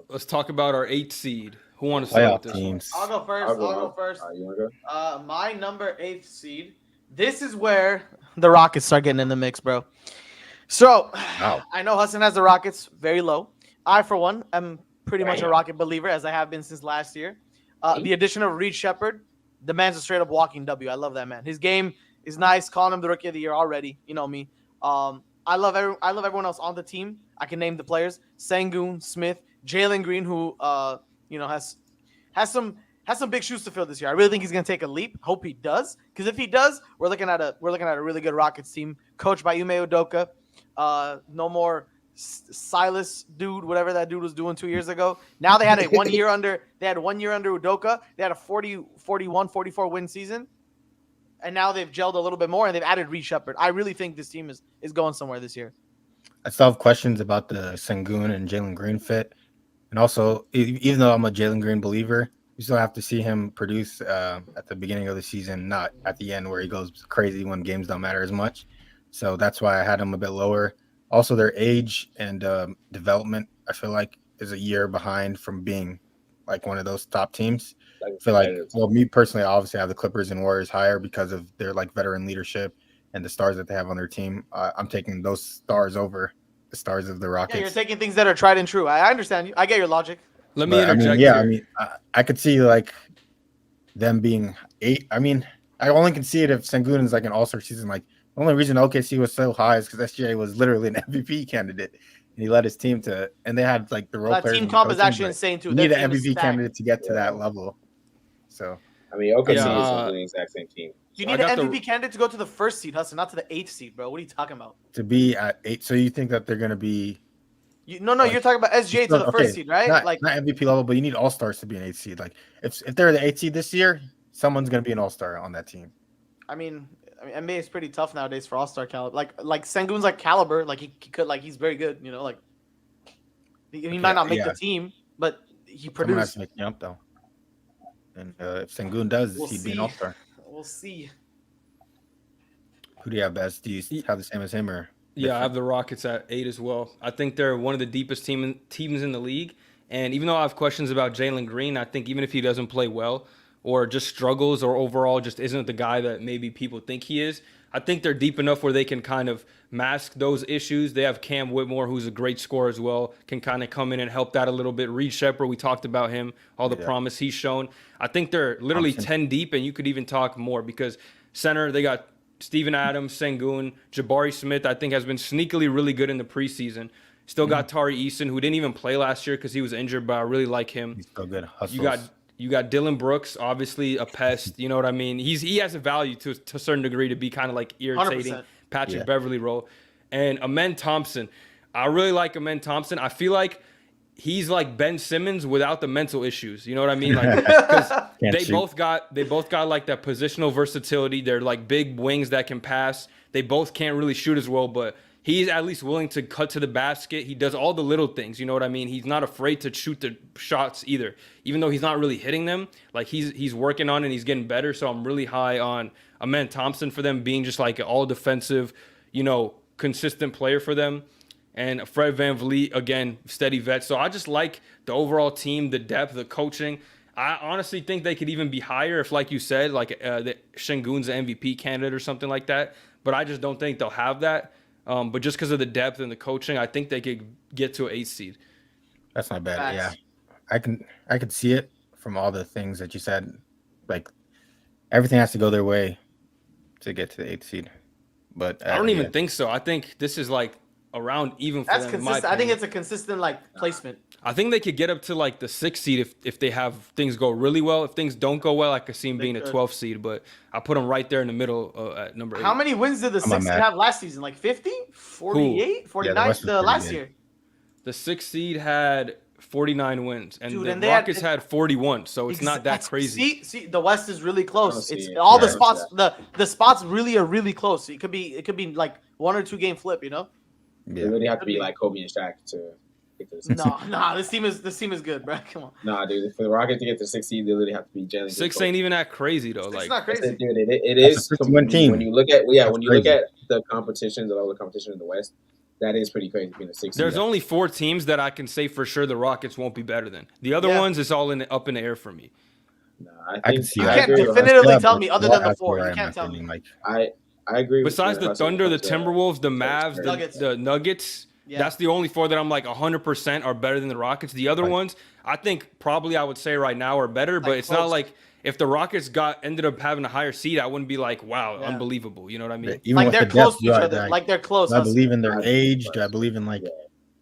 Let's talk about our 8th seed. Who want to start with Playoff this one? teams. I'll go first. I'll go first. You want to go? My number 8th seed. This is where the Rockets start getting in the mix, bro. So, Wow. I know Hassan has the Rockets very low. I, for one, am pretty much a Rocket believer, as I have been since last year. The addition of Reed Shepherd, the man's a straight up walking W. I love that man. His game is nice. Calling him the Rookie of the Year already. You know me. I love everyone else on the team. I can name the players: Sengun, Smith, Jalen Green, who has some big shoes to fill this year. I really think he's gonna take a leap. Hope he does, because if he does, we're looking at a really good Rockets team, coached by Ime Udoka. No more Silas dude, whatever that dude was doing 2 years ago. Now they had a 1 year under. They had 1 year under Udoka. They had a 41, 44 win season, and now they've gelled a little bit more and they've added Reed Shepherd. I really think this team is going somewhere this year. I still have questions about the Sengun and Jalen Green fit. And also, even though I'm a Jalen Green believer, you still have to see him produce at the beginning of the season, not at the end where he goes crazy when games don't matter as much. So that's why I had him a bit lower. Also, their age and development, I feel like, is a year behind from being like one of those top teams. I feel like, well, me personally, I obviously have the Clippers and Warriors higher because of their like veteran leadership and the stars that they have on their team. I'm taking those stars over the stars of the Rockets. Yeah, you're taking things that are tried and true. I understand you. I get your logic. Let me interject. I could see like them being 8. I mean, I only can see it if Sengun is like an all-star season. Like the only reason OKC was so high is because SGA was literally an MVP candidate. And he led his team to, and they had like the role players. That team comp is actually insane too. You need an MVP candidate to get to that level. So, I mean, OKC is the exact same team. You need an MVP candidate to go to the 1st seed, Hassan, not to the 8th seed, bro. What are you talking about? To be at 8, so you think that they're going to be? No, you're talking about SGA to the 1st seed, right? Not MVP level, but you need all stars to be an 8th seed. Like if they're the 8th seed this year, someone's going to be an all star on that team. I mean, NBA is pretty tough nowadays for all star caliber. Like Sengun's like caliber, like he could, like he's very good. You know, like he might not make the team, but he produced. Someone has to make the jump though. And if Sengun does, he'd be an all star. We'll see. Who do you have best? Do you have the same as him or? Yeah, I have the Rockets at 8 as well. I think they're one of the deepest teams in the league. And even though I have questions about Jalen Green, I think even if he doesn't play well or just struggles or overall just isn't the guy that maybe people think he is, I think they're deep enough where they can kind of mask those issues. They have Cam Whitmore, who's a great scorer as well, can kind of come in and help that a little bit. Reed Shepherd, we talked about him, all the promise he's shown. I think they're literally 10 deep, and you could even talk more because center, they got Steven Adams, Sengun, Jabari Smith, I think has been sneakily really good in the preseason. Still got Tari Eason, who didn't even play last year because he was injured, but I really like him. He's so good. You got Dylan Brooks, obviously a pest. You know what I mean? He has a value to a certain degree to be kind of like irritating 100%. Patrick Beverly role. And Amen Thompson, I really like Amen Thompson. I feel like he's like Ben Simmons without the mental issues. You know what I mean? Like because they both got like that positional versatility. They're like big wings that can pass. They both can't really shoot as well, but he's at least willing to cut to the basket. He does all the little things. You know what I mean? He's not afraid to shoot the shots either, even though he's not really hitting them. Like he's working on it and he's getting better. So I'm really high on Amen Thompson for them being just like an all defensive, consistent player for them. And Fred VanVleet, again, steady vet. So I just like the overall team, the depth, the coaching. I honestly think they could even be higher if, like you said, like the Şengün's an MVP candidate or something like that. But I just don't think they'll have that. But just because of the depth and the coaching, I think they could get to an 8th seed. That's not bad. Yeah, I could see it from all the things that you said. Like everything has to go their way to get to the 8th seed. But I don't even think so. I think this is like around even for That's them. consistent. I think it's a consistent like placement. I think they could get up to like the 6th seed if they have things go really well. If things don't go well, I could see them being a 12th seed. But I put them right there in the middle at number 8. How many wins did the 6th seed have last season? Like 50? 48? 49 last year? The 6th seed had 49 wins, and Dude, the and Rockets had 41, so it's not that crazy. See, the West is really close. It's all the spots. The spots really are really close. So it could be like 1 or 2 game flip. Yeah. They really have to be like Kobe and Shaq to get to the 6th. No, this team is good, bro. Come on. Nah, dude. For the Rockets to get to 6th seed, they literally have to be Jalen. 6 ain't even that crazy though. It's not crazy, dude. It is. One team. When you look at the competitions, all the competition in the West, That is pretty crazy being a 6 There's seed. only 4 teams that I can say for sure the Rockets won't be better than. The other ones, it's all up in the air for me. Nah, I can see You that. can't agree with definitively Hustle. tell me other than the That's 4. where You I'm can't at, tell me. like, I agree. Besides with the Thunder, the Timberwolves, the Mavs, Nuggets. the Nuggets, that's the only 4 that I'm like 100% are better than the Rockets. The other ones, I think probably I would say right now are better, but it's not like if the Rockets ended up having a higher seed, I wouldn't be like, wow, unbelievable. You know what I mean? even Like with they're the close depth, to each other. Like they're close. do I believe in their I age? believe Do I believe in like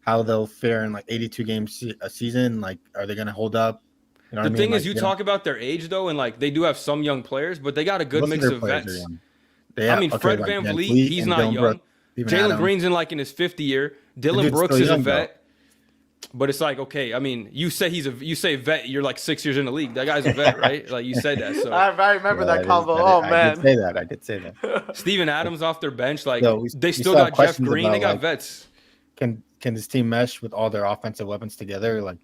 how they'll fare in like 82 games a season? Like, are they gonna hold up? You know what The I mean? thing Like, is, you talk about their age though, and like they do have some young players, but they got a good most mix of their of players are vets. young. I mean, Fred like Van Van Vliet, he's and not Dylan young. Brooks, Steven Jalen Adams. Green's in like in his 5th year. The Dylan dude's Brooks still is a young, though. vet. But it's like, okay, I mean, you say vet, you're like 6 years in the league. That guy's a vet, right? Like you said that. So I remember that combo. I did say that. Steven Adams off their bench, like they still still have got Jeff questions Green. They about, got like, vets. Can this team mesh with all their offensive weapons together? Like,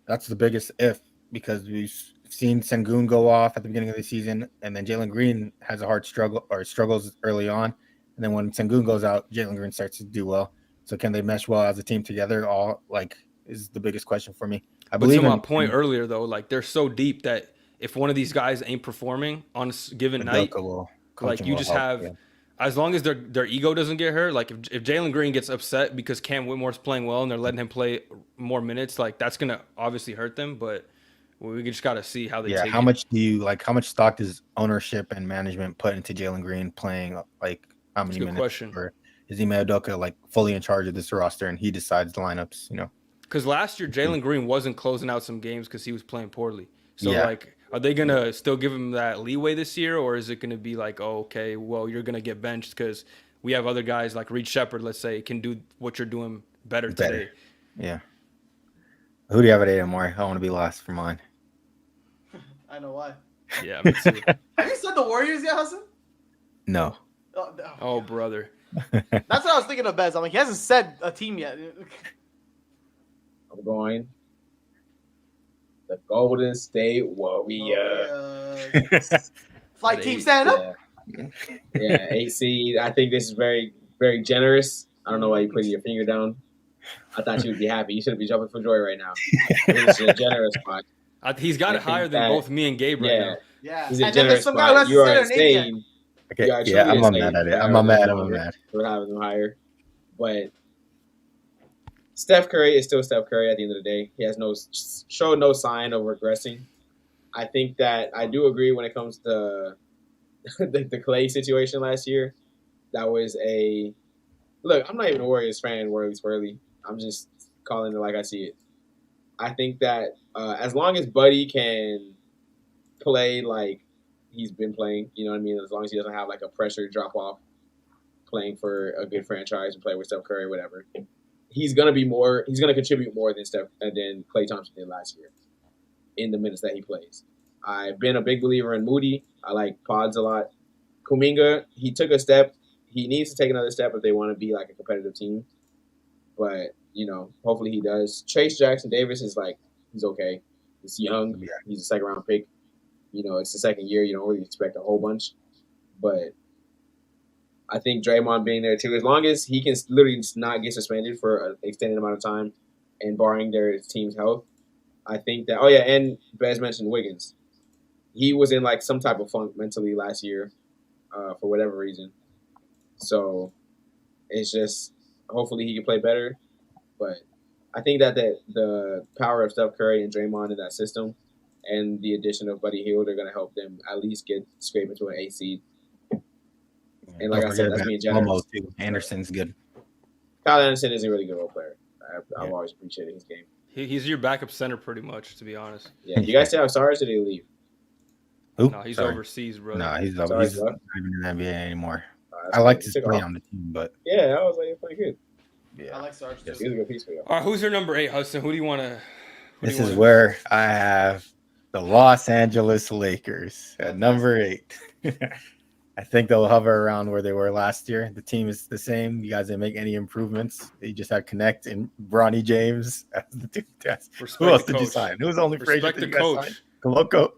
that's the biggest if, because we've seen Sengun go off at the beginning of the season, and then Jalen Green has a hard struggle or struggles early on, and then when Sengun goes out, Jalen Green starts to do well. So can they mesh well as a team together? All like is the biggest question for me. I believe to my point earlier though, like they're so deep that if one of these guys ain't performing on a given night, like you just have, as long as their ego doesn't get hurt, like if Jalen Green gets upset because Cam Whitmore's playing well and they're letting him play more minutes, like that's gonna obviously hurt them. But we just gotta see how they take how it. much do you like? How much stock does ownership and management put into Jalen Green playing? Like how many minutes? Question. Or is Ime Udoka like fully in charge of this roster and he decides the lineups? You know, because last year Jalen Green wasn't closing out some games because he was playing poorly. So like, are they gonna still give him that leeway this year, or is it gonna be like, oh, okay, well you're gonna get benched because we have other guys like Reed Shepard, let's say, can do what you're doing better today? Yeah. Who do you have at 8, Omari? I want to be last for mine. I know why. Yeah, me too. Have you said the Warriors yet, Hassan? No. Oh, brother. That's what I was thinking of, Bez. I'm like, he hasn't said a team yet. I'm going the Golden State Warriors. Flight team stand up. Yeah, 8 seed. I think this is very, very generous. I don't know why you put your finger down. I thought you would be happy. You shouldn't be jumping for joy right now. This is a generous spot. He's got it higher than both me and Gabe right now. Yeah. He's a generous spot. You are insane. Okay, I'm not mad at it. I'm not mad. We're having them higher. But Steph Curry is still Steph Curry at the end of the day. He has showed no sign of regressing. I think that I do agree when it comes to the Clay situation last year. That was look, I'm not even a Warriors fan, Swirly. I'm just calling it like I see it. I think that as long as Buddy can play like he's been playing, you know what I mean? As long as he doesn't have like a pressure drop off playing for a good franchise and play with Steph Curry, whatever, he's gonna contribute more than Klay Thompson did last year in the minutes that he plays. I've been a big believer in Moody. I like Pods a lot. Kuminga, he took a step. He needs to take another step if they want to be like a competitive team. But, hopefully he does. Chase Jackson-Davis is like, he's okay. He's young. Yeah. He's a second-round pick. It's the second year. You don't really expect a whole bunch. But I think Draymond being there too, as long as he can literally not get suspended for an extended amount of time and barring their team's health, I think that – and Bez mentioned Wiggins. He was in like some type of funk mentally last year for whatever reason. So it's just hopefully he can play better. But I think that the power of Steph Curry and Draymond in that system and the addition of Buddy Hield are going to help them at least scrape into an 8 seed. And like I said, that's being generous. Anderson's good. Kyle Anderson is a really good role player. I've always appreciated his game. He's your backup center pretty much, to be honest. Yeah. You guys say how sorry did he leave? Who? No, he's overseas, bro. No, he's not even in the NBA anymore. I liked his play on the team, but yeah, I was like, pretty good. Yeah, I like Sarge too. He's a good piece for you. All right, who's your number 8, Hassan? Who do you want to? This is where I have the Los Angeles Lakers at number 8. I think they'll hover around where they were last year. The team is the same. You guys didn't make any improvements. You just had Connect and Bronny James as the two tests. Who else did you sign? Who was the only free agent that you guys signed? Koloko.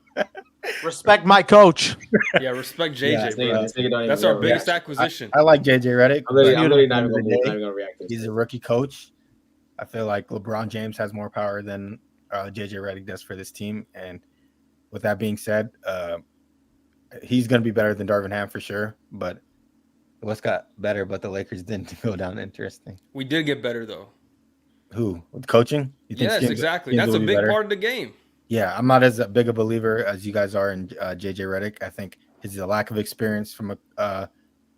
Respect my coach. Yeah, respect JJ, bro. This nigga don't even That's our react. biggest acquisition. I like JJ Redick. I'm literally but not at the end even of the day, gonna react to this. he's a rookie coach. I feel like LeBron James has more power than JJ Redick does for this team. And with that being said, he's going to be better than Darvin Ham for sure. But what's got better? But the Lakers didn't go down interesting. We did get better though. Who? With coaching? You think Yes, Skims- exactly. Skims That's will a be big better? part of the game. Yeah, I'm not as big a believer as you guys are in JJ Redick. I think his lack of experience from a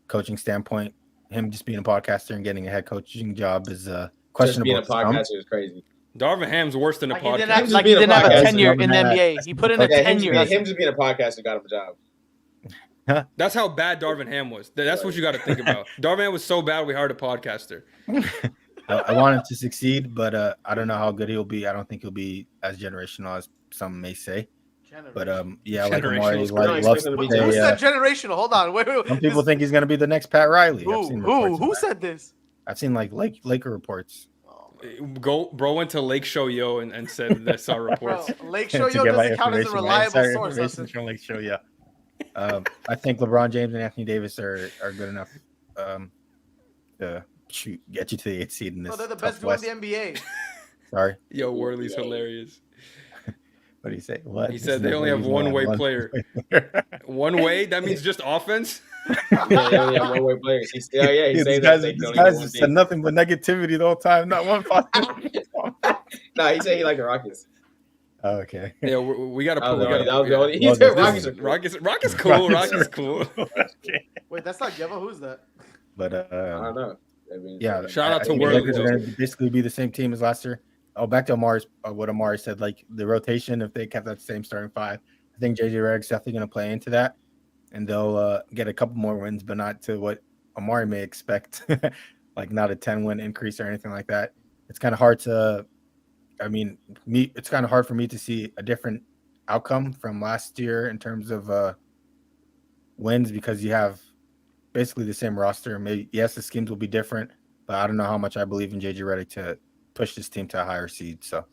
coaching standpoint, him just being a podcaster and getting a head coaching job is Just questionable. being a to some. podcaster is crazy. Darvin Ham's worse than a Like he didn't podcast. have, Just like he being a didn't have a podcaster. tenure in the Yeah, NBA. He put in a Yeah, him tenure. just being a podcaster got him a job. That's how bad Darvin Ham was. That's what you got to think about. Darvin Ham was so bad we hired a podcaster. I want him to succeed, but I don't know how good he'll be. I don't think he'll be as generational as some may say. But yeah, like Omari Generational. loves Who to Who say, said generational? Hold on. Wait. some people think he's going to be the next Pat Riley. I've seen reports of Who that. said this? I've seen like Laker reports. Bro went to Lake Show Yo and said that's our reports. Bro, Lake Show To Yo get my doesn't count as a information, reliable Sorry, source. information Hassan. from Lake Show, yeah. I think LeBron James and Anthony Davis are good enough to get you to the 8th seed in this. No, they're the tough best duo in West. the NBA. Sorry, Yo, Worley's hilarious. what do you say? What He said they only have one-way player. One way? That means just offense? Yeah, one way players. He's saying These that guys, they these can only guys do one have said thing. nothing but negativity the whole time. Not one positive. Nah, he said he liked the Rockets. Oh, okay. Yeah, we got to That put. was We the got only- that was the only. He Well, said this Rockets is- are cool. Rockets cool. Rockets cool. Okay. Wait, that's not Geva. Who's that? But I don't know. I mean, yeah, Shout out I to think the Worley, Lakers are though. going to basically be the same team as last year. Oh, back to Omari's what Omari said, like the rotation. If they kept that same starting five, I think JJ Redick's definitely going to play into that, and they'll get a couple more wins, but not to what Omari may expect, like not a 10-win increase or anything like that. It's kind of hard to, it's kind of hard for me to see a different outcome from last year in terms of wins because you have basically the same roster. Maybe yes, the schemes will be different, but I don't know how much I believe in JJ Redick to push this team to a higher seed. So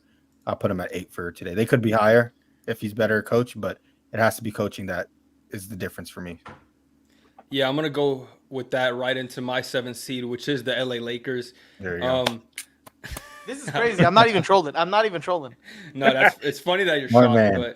I'll put him at 8 for today. They could be higher if he's better coach, but it has to be coaching that is the difference for me. Yeah, I'm going to go with that right into my 7th seed, which is the LA Lakers. There you go. This is crazy. I'm not even trolling. No, it's funny that you're My shocked, man.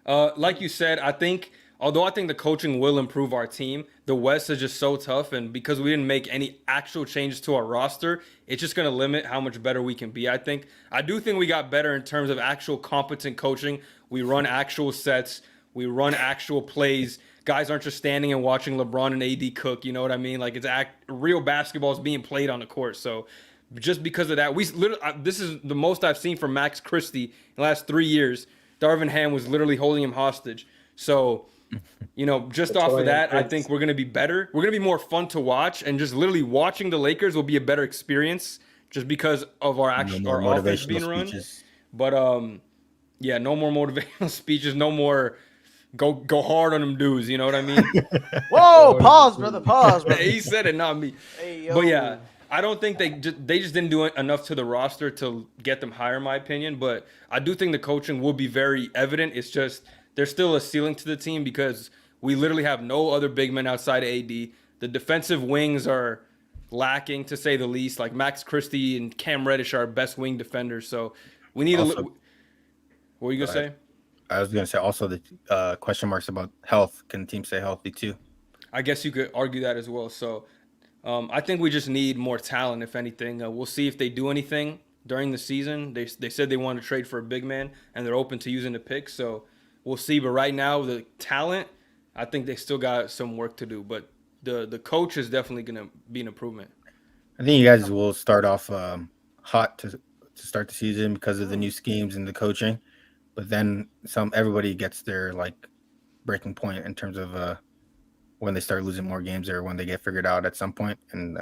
but like you said, I think the coaching will improve our team, the West is just so tough, and because we didn't make any actual changes to our roster, it's just going to limit how much better we can be. I do think we got better in terms of actual competent coaching. We run actual sets, we run actual plays. Guys aren't just standing and watching LeBron and AD cook. You know what I mean? Like real basketball is being played on the court. So just because of that, this is the most I've seen from Max Christie in the last 3 years. Darvin Ham was literally holding him hostage. So, just off of that, I think we're going to be better. We're going to be more fun to watch, and just literally watching the Lakers will be a better experience just because of our offense Motivational being run. speeches. But yeah, no more motivational speeches, no more go hard on them dudes, you know what I mean? Whoa, pause, brother. Pause, brother. He said it, not me. Hey, yo. But yeah, I don't think they just didn't do enough to the roster to get them higher, in my opinion. But I do think the coaching will be very evident. It's just there's still a ceiling to the team because we literally have no other big men outside of AD. The defensive wings are lacking, to say the least. Like Max Christie and Cam Reddish are our best wing defenders. So we need Also- what were you gonna say? I was going to say also the question marks about health. Can the team stay healthy too? I guess you could argue that as well. So I think we just need more talent, if anything. We'll see if they do anything during the season. They said they want to trade for a big man, and they're open to using the pick. So we'll see. But right now, the talent, I think they still got some work to do. But the coach is definitely going to be an improvement. I think you guys will start off hot to start the season because of the new schemes and the coaching, but then everybody gets their breaking point in terms of when they start losing more games or when they get figured out at some point, and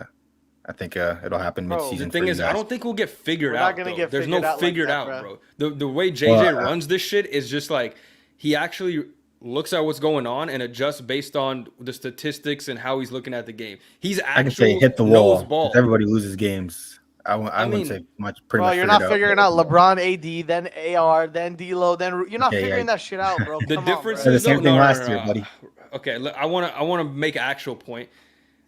I think it'll happen Bro, mid-season. The thing is, I don't think we'll get figured We're not out. gonna Though. get There's figured no out like figured that, out, bro. bro. The way JJ runs this shit is just like he actually looks at what's going on and adjusts based on the statistics and how he's looking at the game. He's I can actually say hit the wall. knows ball. 'Cause everybody loses games. I wouldn't mean, say much. Pretty Bro, much. you're not figured figuring out LeBron, AD, then AR, then D'Lo, then you're not Okay, figuring yeah. that shit out, bro. The Come difference on, Said bro. the is though. same thing No, last year, buddy. Okay, I wanna make an actual point.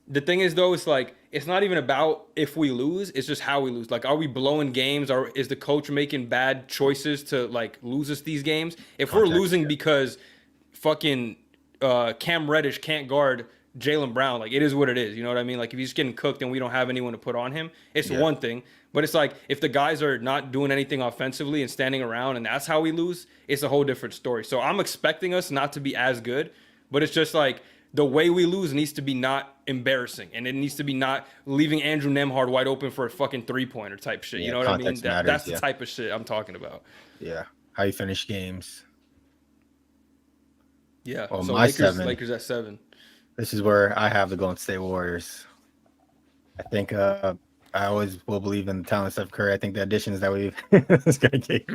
The thing is though, it's like it's not even about if we lose, it's just how we lose. Like, are we blowing games, or is the coach making bad choices to like lose us these games? If we're Context, losing yeah. because fucking Cam Reddish can't guard Jaylen Brown, like it is what it is. You know what I mean? Like if he's getting cooked and we don't have anyone to put on him, it's Yeah. one thing. But it's like if the guys are not doing anything offensively and standing around, and that's how we lose, it's a whole different story. So I'm expecting us not to be as good, but it's just like the way we lose needs to be not embarrassing, and it needs to be not leaving Andrew Nemhard wide open for a fucking 3-pointer type shit. Yeah, You know what I mean? context matters, That's the yeah. type of shit I'm talking about. Yeah. How you finish games. Yeah. Well, So my Lakers, 7. Lakers at 7. This is where I have the Golden State Warriors. I think I always will believe in the talent of Steph Curry. I think the additions that we've this guy gave.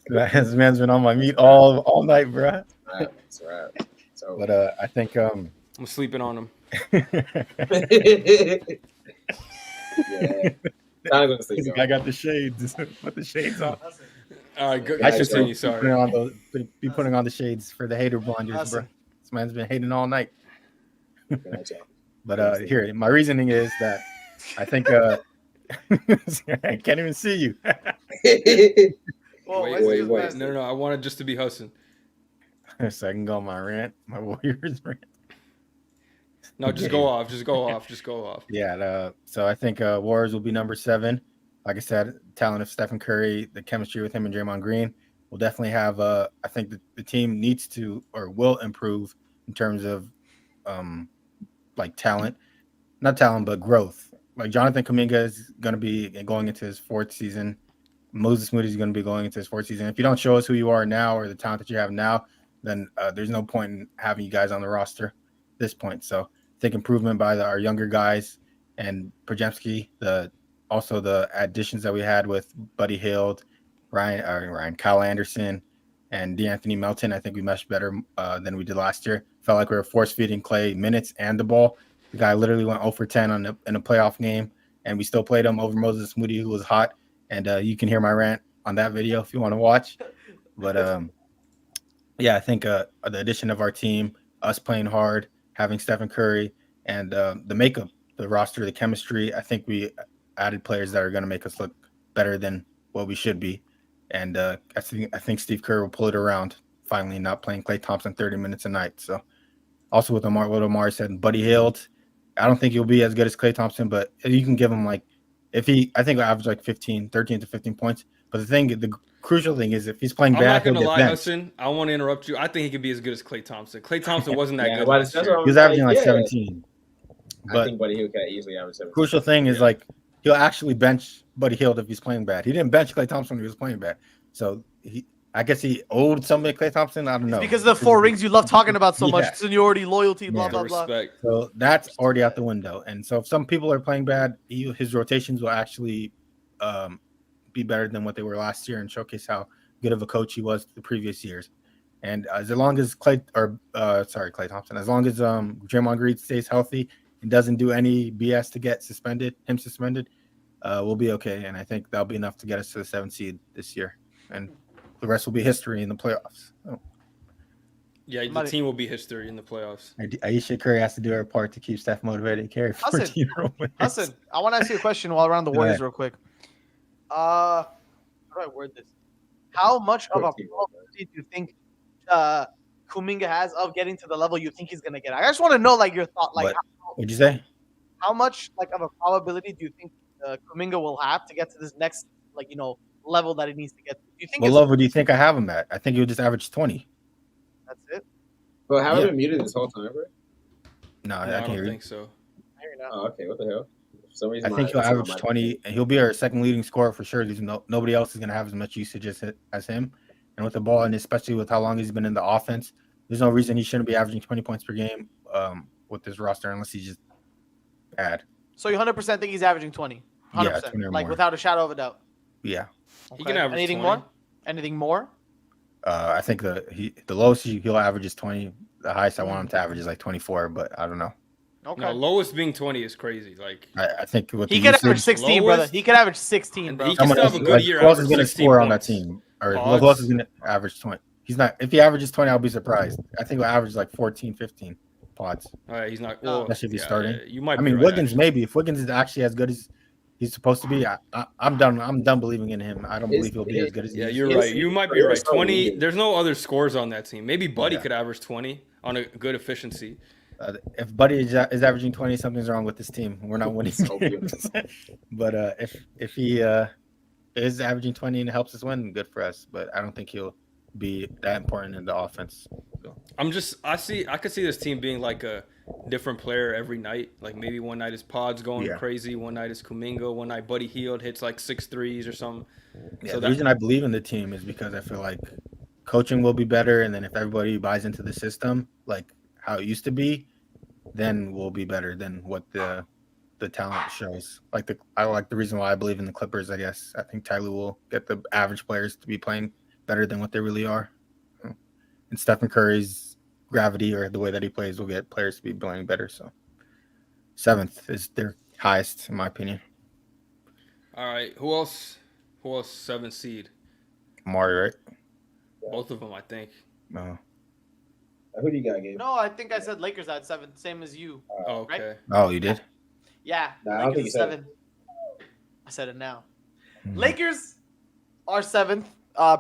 This man's been on my meat all night, bro. That's right. So, But I think I'm sleeping on him. yeah. Time to sleep. I got the shades. Put the shades on. All right, go, I should continue. say Sorry. be putting on the shades for the hater blinders, bro. This man's been hating all night. But here, my reasoning is that I think I can't even see you. Wait. No. I wanted just to be Hassan. So I can go on my rant, my Warriors rant. No, just go off. Just go off. Yeah. So I think Warriors will be number 7. Like I said, talent of Stephen Curry, the chemistry with him and Draymond Green will definitely have. I think the team needs to or will improve in terms of like talent, not talent, but growth. Like Jonathan Kuminga is going to be going into his 4th season. Moses Moody is going to be going into his 4th season. If you don't show us who you are now or the talent that you have now, then there's no point in having you guys on the roster at this point. So I think improvement by our younger guys and Podziemski, also the additions that we had with Buddy Hield, Kyle Anderson, and DeAnthony Melton. I think we meshed better than we did last year. Felt like we were force feeding Clay minutes and the ball. The guy literally went 0 for 10 in a playoff game, and we still played him over Moses Moody, who was hot. And you can hear my rant on that video if you want to watch. But yeah, I think the addition of our team, us playing hard, having Stephen Curry, and the makeup, the roster, the chemistry, I think we added players that are going to make us look better than what we should be. And I think Steve Kerr will pull it around, finally not playing Klay Thompson 30 minutes a night. So also with what Omari said, Buddy Hield, I don't think he'll be as good as Klay Thompson, but you can give him I think he'll average like 13 to 15 points. But the crucial thing is if he's playing bad, I'm not gonna he'll lie, get benched. Hassan. I want to interrupt you. I think he could be as good as Klay Thompson. Klay Thompson wasn't that good. That's Last year. what He was averaging like 17. I But think Buddy Hield could easily average 17. crucial thing is like he'll actually bench Buddy Hield if he's playing bad. He didn't bench Klay Thompson when he was playing bad. So I guess he owed something to Klay Thompson. I don't know. It's because of the 4 rings you love talking about so Yeah. much, seniority, loyalty, blah, Yeah. blah, blah. Respect. So that's already out the window. And so if some people are playing bad, his rotations will actually be better than what they were last year and showcase how good of a coach he was the previous years. And as long as Klay Thompson, as long as Draymond Green stays healthy and doesn't do any BS to get suspended, we'll be okay. And I think that'll be enough to get us to the 7th seed this year. And the rest will be history in the playoffs. So, Yeah, the team will be history in the playoffs. Ayesha Curry has to do her part to keep Steph motivated. Carry 14-year-old wins. Hassan, I want to ask you a question while we're on the Warriors real quick. How do I word this? How much of a probability do you think Kuminga has of getting to the level you think he's going to get? I just want to know, like, your thought. Like, what'd you say? How much, like, of a probability do you think Kuminga will have to get to this next, like, level that he needs to get to? Do you think What level do you think I have him at? I think he'll just average 20. That's it? But haven't been muted this whole time, bro? No, I I can't don't hear you. think so. I hear you now. Oh, okay. What the hell? For some reason, I think he'll average 20, and he'll be our second leading scorer for sure. There's nobody else is going to have as much usage as him. And with the ball, and especially with how long he's been in the offense, there's no reason he shouldn't be averaging 20 points per game with this roster unless he's just bad. So you 100% think he's averaging 20? 100%. Yeah, 20 or like, more. without a shadow of a doubt. Yeah. He can average Anything 20. more? Anything more? I think the lowest he'll average is 20. The highest I want him to average is like 24, but I don't know. Okay. No, lowest being 20 is crazy. Like I think with He the could usage, average 16, brother. lowest- He could average 16, and bro. he can someone still else, have a good like, year. who else is Average going to 16 score on that points. team? Or who Pods. else is going to average 20? He's not. If he averages 20, I'll be surprised. I think he'll average like 14, 15 pods. All right, he's not. No. Well, Especially if he's yeah, starting. yeah, you might. I be mean, right, Wiggins actually. maybe. If Wiggins is actually as good as he's supposed to be, I'm done. I'm done believing in him. I don't believe he'll be as good as Yeah, he is. you're Yes, right. You might be there's right. no 20. leading. There's no other scores on that team. Maybe Buddy Yeah. could average 20 on a good efficiency. If Buddy is averaging 20, something's wrong with this team. We're not winning games. But if he is averaging 20 and helps us win, good for us. But I don't think he'll be that important in the offense. So. I could see this team being like a different player every night. Like maybe one night is Pods going crazy, one night is Kuminga, one night Buddy Hield hits like 6 threes or something. Yeah, so the reason I believe in the team is because I feel like coaching will be better, and then if everybody buys into the system, like how it used to be, then we'll be better than what the talent shows. I like the reason why I believe in the Clippers, I guess. I think Tyler will get the average players to be playing better than what they really are. And Stephen Curry's gravity or the way that he plays will get players to be playing better. So 7th is their highest, in my opinion. All right. Who else? 7th seed? Omari, right? Both of them, I think. No. Who do you got, Gabe? No, I think I said Lakers at 7, same as you. Oh, okay. Right? Oh, you did? Yeah, Nah, I don't think Lakers you at said 7. I said it now. Mhm. Lakers are 7th.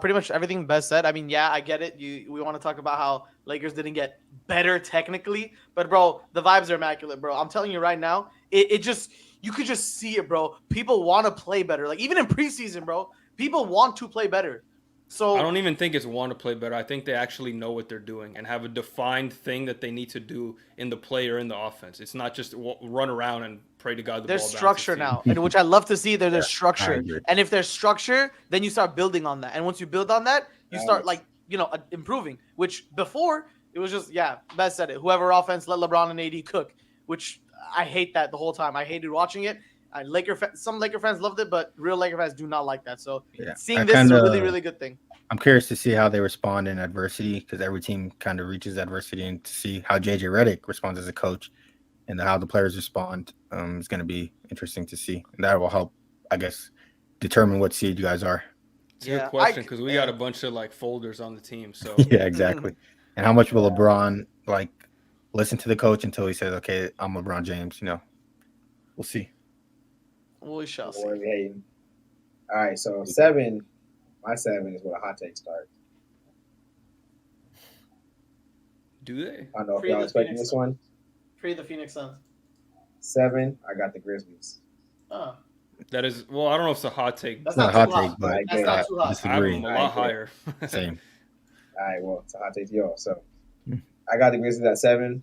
Pretty much everything Bez said. I mean, yeah, I get it. We want to talk about how Lakers didn't get better technically, but bro, the vibes are immaculate, bro. I'm telling you right now, it just you could just see it, bro. People want to play better. Like even in preseason, bro, people want to play better. So I don't even think it's want to play better. I think they actually know what they're doing and have a defined thing that they need to do in the play or in the offense. It's not just run around and pray to God the there's ball bounces structure to you. now, and which I love to see. There's I structure, agree. and if there's structure, then you start building on that. And once you build on that, you start like improving. Which before it was just Bez said it. Whoever offense let LeBron and AD cook, which I hate that the whole time. I hated watching it. Some Laker fans loved it, but real Laker fans do not like that. So seeing this is a really, really good thing. I'm curious to see how they respond in adversity because every team kind of reaches adversity, and to see how JJ Redick responds as a coach and how the players respond is going to be interesting to see. And that will help, I guess, determine what seed you guys are. It's a good question because we got a bunch of like folders on the team. So yeah, exactly. And how much will LeBron like listen to the coach until he says, "Okay, I'm LeBron James"? We'll see. We shall see. All right, so 7. My 7 is where a hot take starts. Do they? I don't know if y'all expecting this one. Pre the Phoenix Suns. 7, I got the Grizzlies. Oh. That is, well, I don't know if it's a hot take. That's It's not a hot take, but That's not too hot. I have disagree. them a lot higher. Same. All right, well, it's a hot take to y'all. So I got the Grizzlies at 7.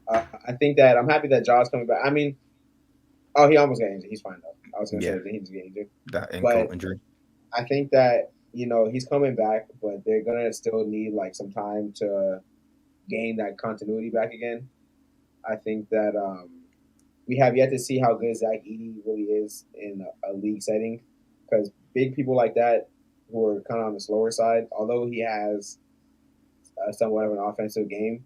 I think that I'm happy that Jaw's coming back. I mean, he almost got injured. He's fine though. I was gonna say that he was getting injured. That ankle injury. I think that he's coming back, but they're gonna still need like some time to gain that continuity back again. I think that we have yet to see how good Zach Edey really is in a league setting, because big people like that who are kind of on the slower side, although he has somewhat of an offensive game.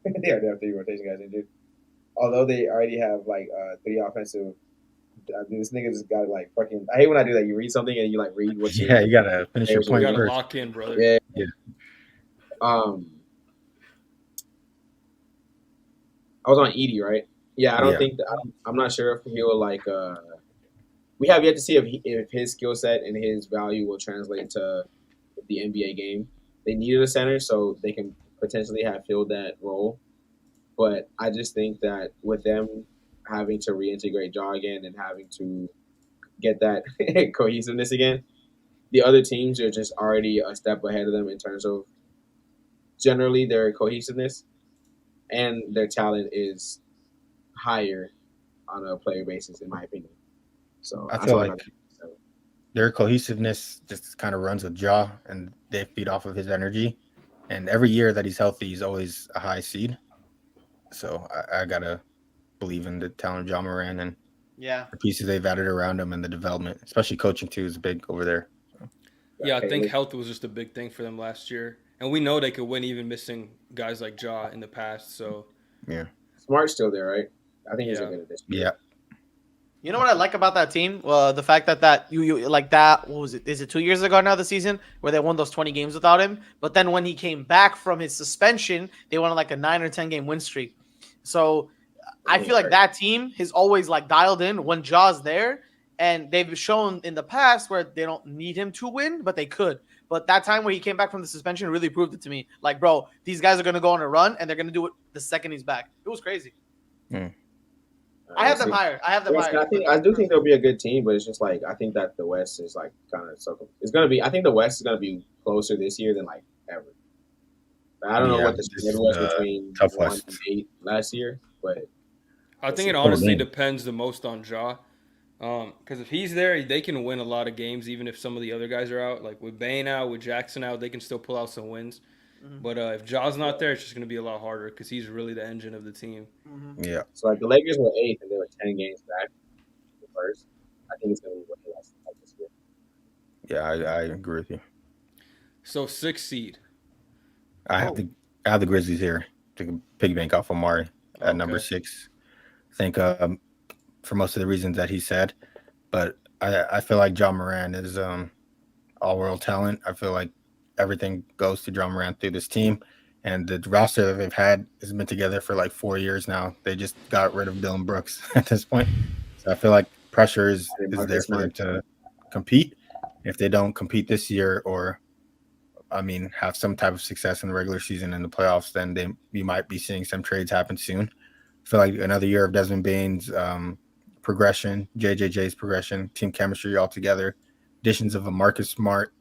They already have 3 rotation guys injured. Although they already have like 3 offensive. This nigga just got like fucking. I hate when I do that. You read something and you like read what. Yeah, you gotta finish your You point gotta first. lock in, brother. Yeah. I was on Edie, right? Yeah, I don't think that. I'm not sure if he'll like. We have yet to see if his skill set and his value will translate to the NBA game. They needed a center so they can potentially have filled that role, but I just think that with them having to reintegrate Jaw again and having to get that cohesiveness again, the other teams are just already a step ahead of them in terms of generally their cohesiveness, and their talent is higher on a player basis, in my opinion. So I feel like their cohesiveness just kind of runs with Jaw, and they feed off of his energy. And every year that he's healthy, he's always a high seed. So I gotta believe in the talent of John Moran and the pieces they've added around him and the development, especially coaching too, is big over there. So. Yeah, I think health was just a big thing for them last year, and we know they could win even missing guys like Ja in the past. So Yeah. Smart's still there, right? I think he's a good addition. Yeah. You know what I like about that team? The fact that you like that. What was it? Is it 2 years ago now? The season where they won those 20 games without him. But then when he came back from his suspension, they won like a 9 or 10 game win streak. So I feel like that team has always like dialed in when Ja's there, and they've shown in the past where they don't need him to win, but they could. But that time where he came back from the suspension really proved it to me. Like, bro, these guys are gonna go on a run, and they're gonna do it the second he's back. It was crazy. I have them higher. I do think they'll be a good team, but it's just like I think that the West is like kind of so. It's gonna be. I think the West is gonna be closer this year than like ever. I don't know what the spread was between 1 and 8 last year, but I think it honestly depends the most on Ja. Because if he's there, they can win a lot of games, even if some of the other guys are out. Like with Bane out, with Jackson out, they can still pull out some wins. But if Ja's not there, it's just going to be a lot harder because he's really the engine of the team. Yeah. So like the Lakers were 8th and they were 10 games back the first. I think it's going to be way less like this year. Yeah, I agree with you. So 6th seed. I have the Grizzlies here to pig bank off Omari at number 6. I think for most of the reasons that he said, but I feel like John Moran is all-world talent. I feel like everything goes to John Moran through this team, and the roster that they've had has been together for like 4 years now. They just got rid of Dylan Brooks at this point, so I feel like pressure is there for them to compete. If they don't compete this year, or have some type of success in the regular season and the playoffs, then we might be seeing some trades happen soon. I feel like another year of Desmond Bane's progression, JJJ's progression, team chemistry all together, additions of a Marcus Smart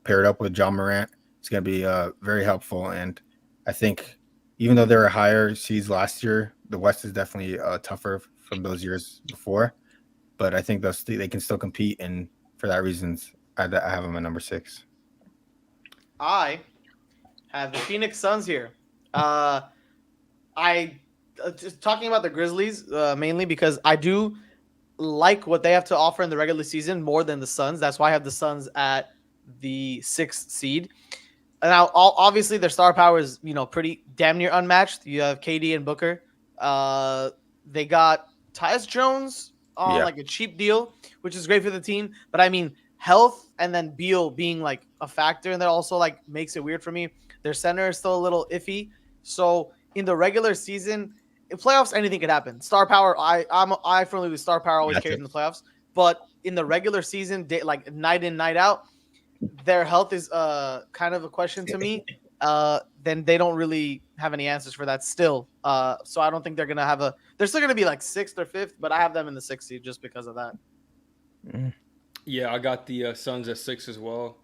paired up with John Morant, it's going to be very helpful. And I think even though they were higher seeds last year, the West is definitely tougher from those years before. But I think they can still compete, and for that reason, I have them at number 6. I have the Phoenix Suns here. Just talking about the Grizzlies mainly because I do like what they have to offer in the regular season more than the Suns. That's why I have the Suns at the 6th seed. And now, obviously, their star power is pretty damn near unmatched. You have KD and Booker. They got Tyus Jones on like a cheap deal, which is great for the team. But I mean, health and then Beal being like a factor, and that also like makes it weird for me. Their center is still a little iffy. So in the regular season, in playoffs, anything could happen. Star power, I firmly believe star power always carries in the playoffs. But in the regular season, like night in, night out, their health is kind of a question to me. Then they don't really have any answers for that still. So I don't think they're gonna have they're still gonna be like 6th or 5th, but I have them in the 6th seed just because of that. Yeah, I got the Suns at 6 as well.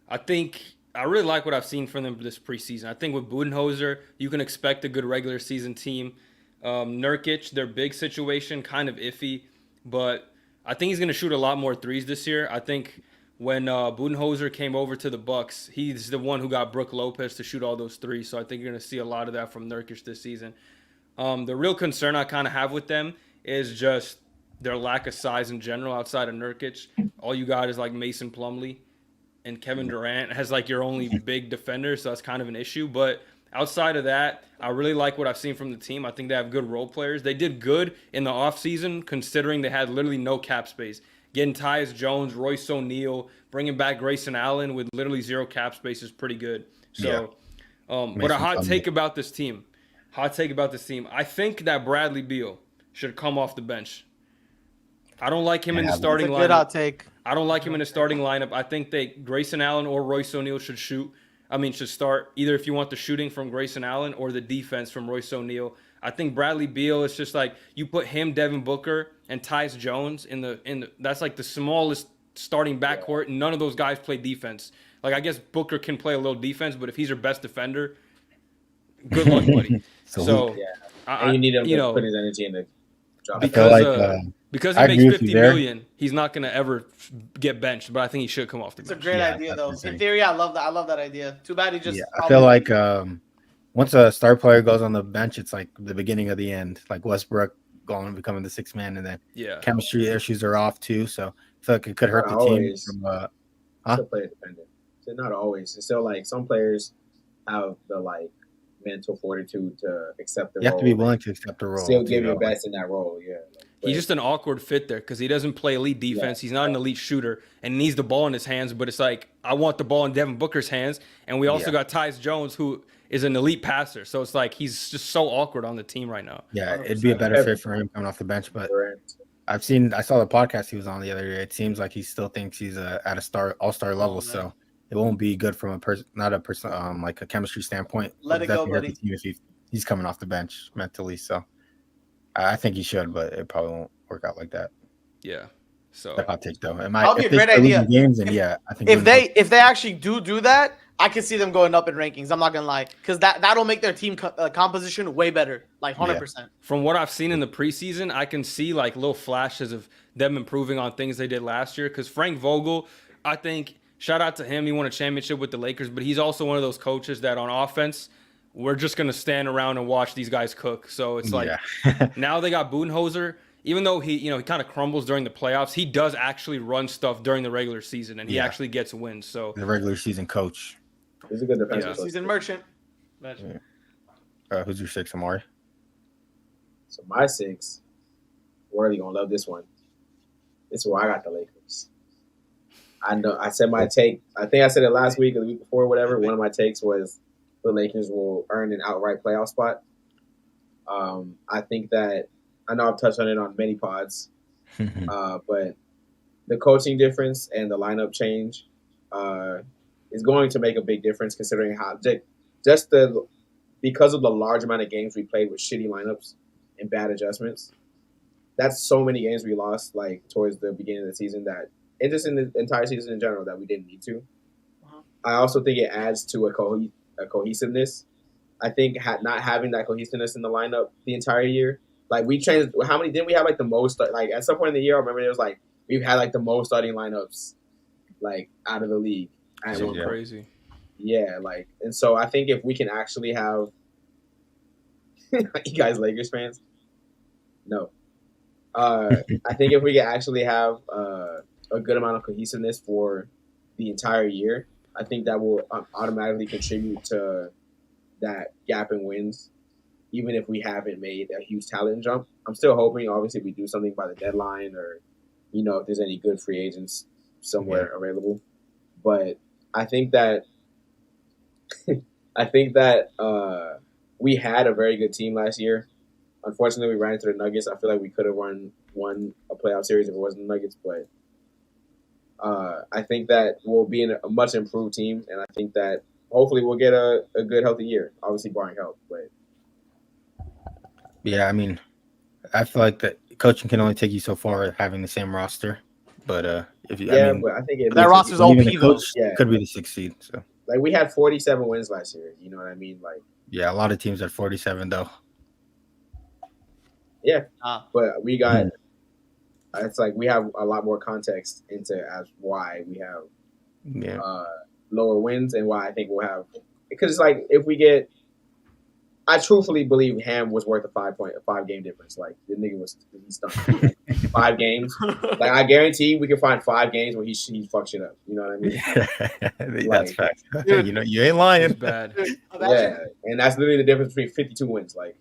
I really like what I've seen from them this preseason. I think with Budenholzer, you can expect a good regular season team. Nurkic, their big situation, kind of iffy, but I think he's going to shoot a lot more threes this year. I think when Budenholzer came over to the Bucks, he's the one who got Brook Lopez to shoot all those threes, so I think you're going to see a lot of that from Nurkic this season. The real concern I kind of have with them is just their lack of size in general outside of Nurkic. All you got is like Mason Plumlee, and Kevin Durant has like your only big defender, so that's kind of an issue. But outside of that, I really like what I've seen from the team. I think they have good role players. They did good in the offseason considering they had literally no cap space. Getting Tyus Jones, Royce O'Neal, bringing back Grayson Allen with literally zero cap space is pretty good. So, but a hot take about this team. I think that Bradley Beal should come off the bench. I don't like him in the starting lineup. Good hot take. I don't like him in the starting lineup. I think that Grayson Allen or Royce O'Neal should start either if you want the shooting from Grayson Allen or the defense from Royce O'Neal. I think Bradley Beal is just like you put him, Devin Booker, and Tyus Jones in the that's like the smallest starting backcourt, and none of those guys play defense. Like I guess Booker can play a little defense, but if he's your best defender, good luck, buddy. And you need him to put his energy in the job. Because he makes $50 million, he's not going to ever get benched. But I think he should come off the bench. It's a great idea, though. In theory, I love that. I love that idea. Too bad he just. Yeah, I feel like once a star player goes on the bench, it's like the beginning of the end. Like Westbrook going and becoming the 6th man, and then chemistry issues are off too. So I feel like it could hurt the team. Still player dependent. So not always. It's still like some players have the like mental fortitude to accept the You role. have to be willing to accept the role. Still give your best in that role, yeah. He's just an awkward fit there because he doesn't play elite defense. He's not an elite shooter and needs the ball in his hands. But it's like, I want the ball in Devin Booker's hands. And we also got Tyus Jones, who is an elite passer. So it's like he's just so awkward on the team right now. Yeah, it'd be a better fit for him coming off the bench. But I saw the podcast he was on the other day. It seems like he still thinks he's at a all-star level. So it won't be good from a person, not a person, like a chemistry standpoint. Let it go, buddy. If he's coming off the bench mentally. So I think he should, but it probably won't work out like that. Yeah. So I'll take though. That'll be a great idea. Games, and I think if they actually do that, I can see them going up in rankings. I'm not gonna lie, because that'll make their team composition way better, like 100%. Yeah. From what I've seen in the preseason, I can see like little flashes of them improving on things they did last year. Because Frank Vogel, I think, shout out to him, he won a championship with the Lakers, but he's also one of those coaches that on offense, we're just gonna stand around and watch these guys cook. So it's like now they got Budenholzer. Even though he kind of crumbles during the playoffs, he does actually run stuff during the regular season, and he actually gets wins. So the regular season coach. He's a good defensive season merchant. Who's your 6, Omari? So my 6, Worley gonna love this one. This is where I got the Lakers. I know I said my take. I think I said it last week or the week before, whatever. One of my takes was the Lakers will earn an outright playoff spot. I think that. I know I've touched on it on many pods, but the coaching difference and the lineup change is going to make a big difference considering how because of the large amount of games we played with shitty lineups and bad adjustments. That's so many games we lost like towards the beginning of the season that and just in the entire season in general that we didn't need to. I also think it adds to a cohesiveness. I think not having that cohesiveness in the lineup the entire year. Like we changed. How many didn't we have? Like the most. Like at some point in the year, I remember it was like we've had like the most starting lineups, like out of the league. So crazy. Yeah, like and so I think if we can actually have, you guys Lakers fans, no. I think if we can actually have a good amount of cohesiveness for the entire year, I think that will automatically contribute to that gap in wins. Even if we haven't made a huge talent jump, I'm still hoping, obviously, we do something by the deadline or, if there's any good free agents somewhere available. But I think that we had a very good team last year. Unfortunately, we ran into the Nuggets. I feel like we could have won a playoff series if it wasn't the Nuggets. But I think that we'll be in a much improved team, and I think that hopefully we'll get a good, healthy year, obviously barring health. But yeah, I mean, I feel like that coaching can only take you so far having the same roster. But but I think that roster's OP though. Could be the 6th seed. So like we had 47 wins last year. You know what I mean? Like a lot of teams at 47 though. Yeah, but we got. It's like we have a lot more context into as why we have lower wins and why I think we'll have because it's like if we get. I truthfully believe Ham was worth a 5 game difference. Like the nigga he's done 5 games. Like I guarantee we can find 5 games where he fucks shit up. You know what I mean? That's fact. You ain't lying. It's bad. Yeah, and that's literally the difference between 52 wins. Like,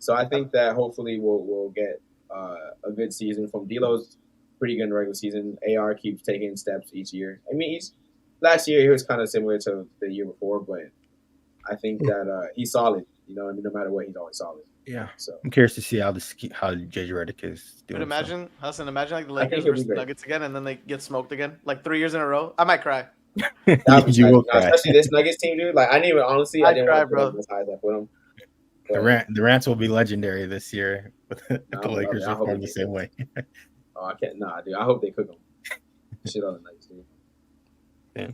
so I think that hopefully we'll get a good season from D'Lo's pretty good in the regular season. AR keeps taking steps each year. I mean, last year he was kind of similar to the year before, but I think that he's solid. You know, I mean, no matter what, he's always solid. Yeah. So I'm curious to see how JJ Redick is doing. Imagine, Hassan, like the Lakers versus Nuggets again, and then they get smoked again, like 3 years in a row. I might cry. You will cry. Especially this Nuggets team, dude. Like I didn't even honestly, I didn't cry, want to put them as high as I put them. The rants will be legendary this year. The Lakers are perform the same way. Oh, I can't. Nah, dude. I hope they cook them. Shit on the Nuggets, dude. Yeah.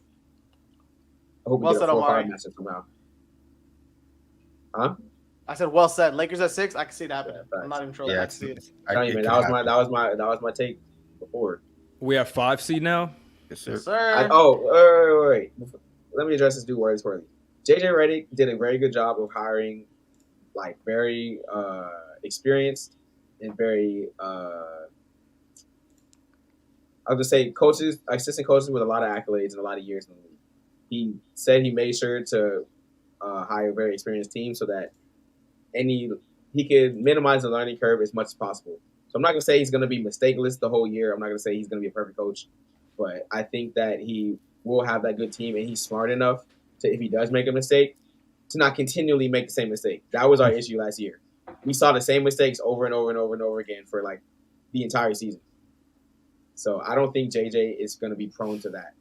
I hope we get a 4-5 matchup somehow. Huh? I said, well said. Lakers at 6. I can see that happening. I'm not even trolling. Yeah, I can see it. That was my take before. We have 5 seed now. Yes, sir. Yes, sir. Wait. Let me address this dude word for you. JJ Redick did a very good job of hiring, like very experienced and very I'll just say assistant coaches with a lot of accolades and a lot of years in the league. He said he made sure to hire a very experienced team so that he can minimize the learning curve as much as possible. So I'm not gonna say he's gonna be mistakeless the whole year. I'm not gonna say he's gonna be a perfect coach, but I think that he will have that good team, and he's smart enough to, if he does make a mistake, to not continually make the same mistake. That was our issue last year. We saw the same mistakes over and over and over and over again for like the entire season. So I don't think JJ is going to be prone to that.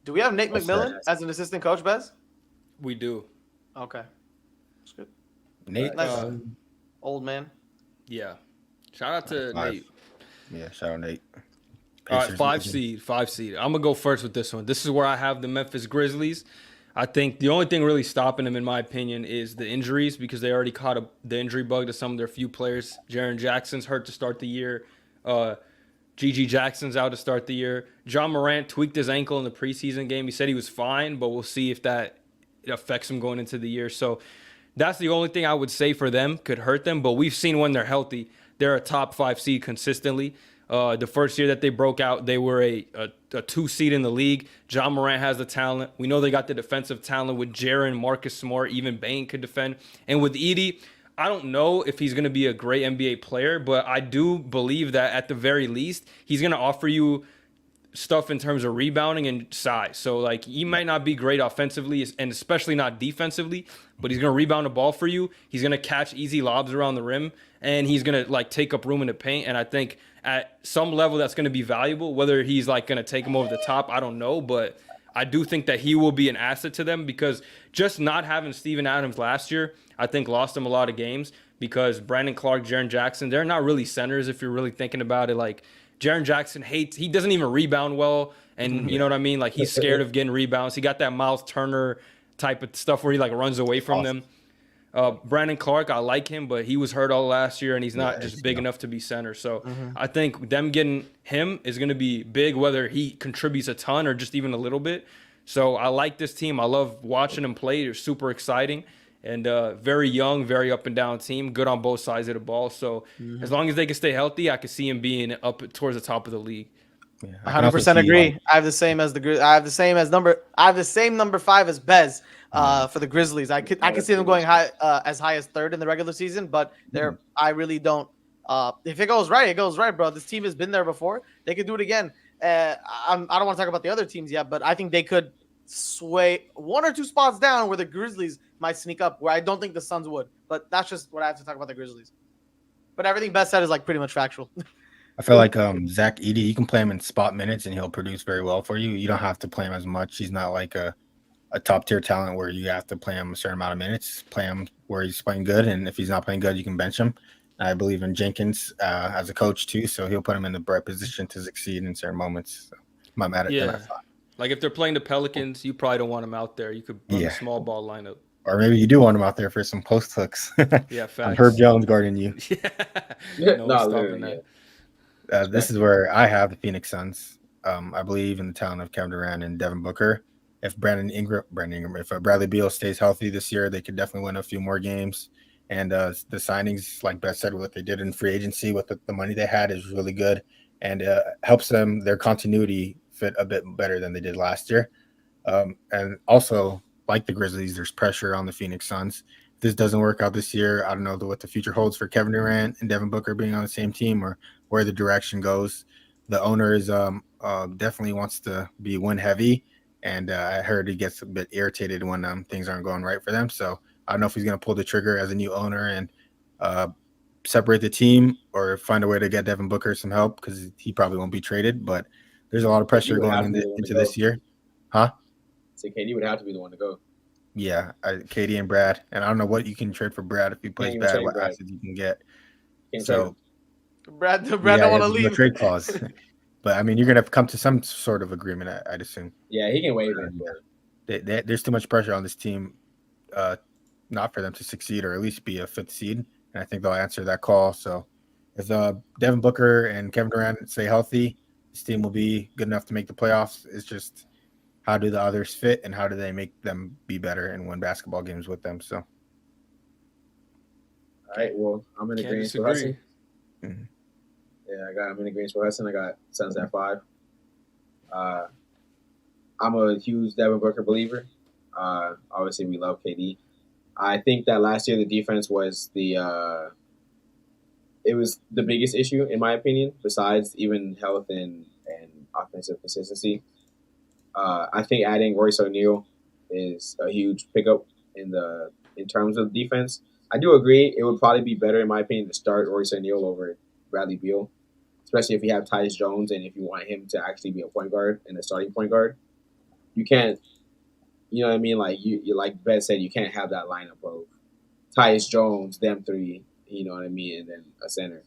Do we have Nate McMillan as an assistant coach, Bez? We do. Okay. That's good. Nate, Old man. Yeah. Shout out to Nate. Yeah, shout out Nate. All right, 5 seed. I'm gonna go first with this one. This is where I have the Memphis Grizzlies. I think the only thing really stopping them, in my opinion, is the injuries, because they already caught the injury bug to some of their few players. Jaren Jackson's hurt to start the year. G.G. Jackson's out to start the year. John Morant tweaked his ankle in the preseason game. He said he was fine, but we'll see if that affects him going into the year. So that's the only thing I would say for them could hurt them. But we've seen when they're healthy, they're a top 5 seed consistently. The first year that they broke out, they were a 2 seed in the league. John Morant has the talent. We know they got the defensive talent with Jaren, Marcus Smart, even Bane could defend. And with Edey, I don't know if he's going to be a great NBA player, but I do believe that at the very least, he's going to offer you stuff in terms of rebounding and size. So, like, he might not be great offensively and especially not defensively, but he's going to rebound the ball for you. He's going to catch easy lobs around the rim, and he's going to, like, take up room in the paint. And I think at some level that's going to be valuable. Whether he's, like, going to take him over the top, I don't know, but I do think that he will be an asset to them, because just not having Steven Adams last year, I think, lost them a lot of games, because Brandon Clark, Jaren Jackson, they're not really centers if you're really thinking about it. Like, Jaren Jackson he doesn't even rebound well, and you know what I mean? Like, he's scared of getting rebounds. He got that Miles Turner type of stuff where he, like, runs away from them. Brandon Clark, I like him, but he was hurt all last year, and he's not just big enough to be center. So I think them getting him is going to be big, whether he contributes a ton or just even a little bit. So I like this team. I love watching them play. They're super exciting, and very young, very up and down team, good on both sides of the ball. So as long as they can stay healthy, I can see him being up towards the top of the league. Yeah, 100% agree. I have the same as number 5 as Bez for the Grizzlies. I could see them going as high as 3rd in the regular season, but I really don't. If it goes right, it goes right, bro. This team has been there before. They could do it again. I don't want to talk about the other teams yet, but I think they could sway 1 or 2 spots down where the Grizzlies might sneak up, where I don't think the Suns would. But that's just what I have to talk about the Grizzlies. But everything Bez said is, like, pretty much factual. I feel like Zach Edey, you can play him in spot minutes and he'll produce very well for you. You don't have to play him as much. He's not like a top tier talent where you have to play him a certain amount of minutes. Play him where he's playing good, and if he's not playing good, you can bench him. I believe in Jenkins as a coach too, so he'll put him in the right position to succeed in certain moments. So I'm not mad at that. Like, if they're playing the Pelicans, you probably don't want him out there. You could run a small ball lineup. Or maybe you do want him out there for some post hooks. Yeah, facts. And Herb Jones guarding you. No stopping that. This is where I have the Phoenix Suns. I believe in the talent of Kevin Durant and Devin Booker. If if Bradley Beal stays healthy this year, they could definitely win a few more games. And the signings, like Beth said, what they did in free agency with the money they had is really good, and helps them, their continuity fit a bit better than they did last year. And also, like the Grizzlies, there's pressure on the Phoenix Suns. If this doesn't work out this year, I don't know what the future holds for Kevin Durant and Devin Booker being on the same team, or where the direction goes. The owner is definitely wants to be win heavy, and I heard he gets a bit irritated when things aren't going right for them. So I don't know if he's going to pull the trigger as a new owner and separate the team, or find a way to get Devin Booker some help, because he probably won't be traded. But there's a lot of pressure going into this year. Huh? So KD would have to be the one to go. Yeah, KD and Brad. And I don't know what you can trade for Brad if he plays bad, what assets you can get. So Brad don't want to leave. No trade clause. But, I mean, you're going to come to some sort of agreement, I'd assume. Yeah, he can waive it. There's too much pressure on this team not for them to succeed, or at least be a 5th seed. And I think they'll answer that call. So if Devin Booker and Kevin Durant stay healthy, this team will be good enough to make the playoffs. It's just, how do the others fit, and how do they make them be better and win basketball games with them? So, all right. Well, I'm in agreement with Hassan. Mm-hmm. Yeah, I'm in agreement with Hassan. I got Suns at 5. I'm a huge Devin Booker believer. Obviously, we love KD. I think that last year the defense was it was the biggest issue in my opinion, besides even health and offensive consistency. I think adding Royce O'Neal is a huge pickup in terms of defense. I do agree it would probably be better in my opinion to start Royce O'Neal over Bradley Beal, especially if you have Tyus Jones and if you want him to actually be a point guard and a starting point guard. You can't, you know what I mean? Like you like Ben said, you can't have that lineup of Tyus Jones, them three, you know what I mean, and then a center.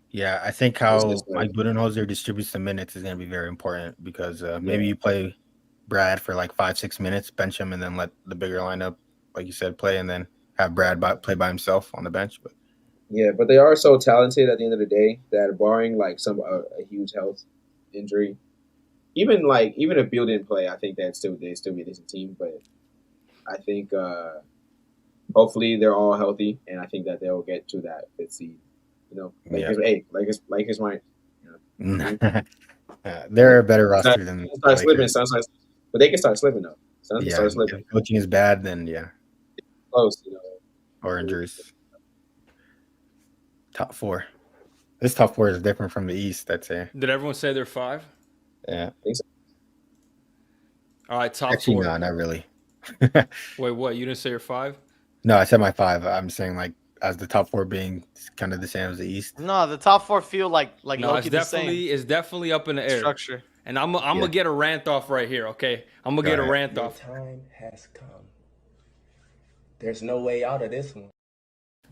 Yeah, I think It's how just like, Mike Budenholzer distributes the minutes is going to be very important because maybe you play Brad for like 5-6 minutes, bench him, and then let the bigger lineup, like you said, play, and then have Brad play by himself on the bench. But yeah, but they are so talented at the end of the day that barring like a huge health injury, even if Beal didn't play, I think they'd still be a decent team. But I think hopefully they're all healthy, and I think that they'll get to that fifth seed. You know, Lakers might. You know, they're a better roster than start slipping. But they can start slipping though. Suns can start slipping. If coaching is bad, then Close. You know, or injuries. Top four. This top four is different from the East, I'd say. Did everyone say they're 5? Yeah. I think so. All right, top Actually, 4. no, not really. Wait, what? You didn't say you're 5? No, I said my 5. I'm saying like as the top 4 being kind of the same as the East. No, the top 4 feel like No, Loki the same it's definitely up in the air. structure. And I'm gonna get a rant off right here, okay? I'm gonna get a rant off. Time has come. There's no way out of this one.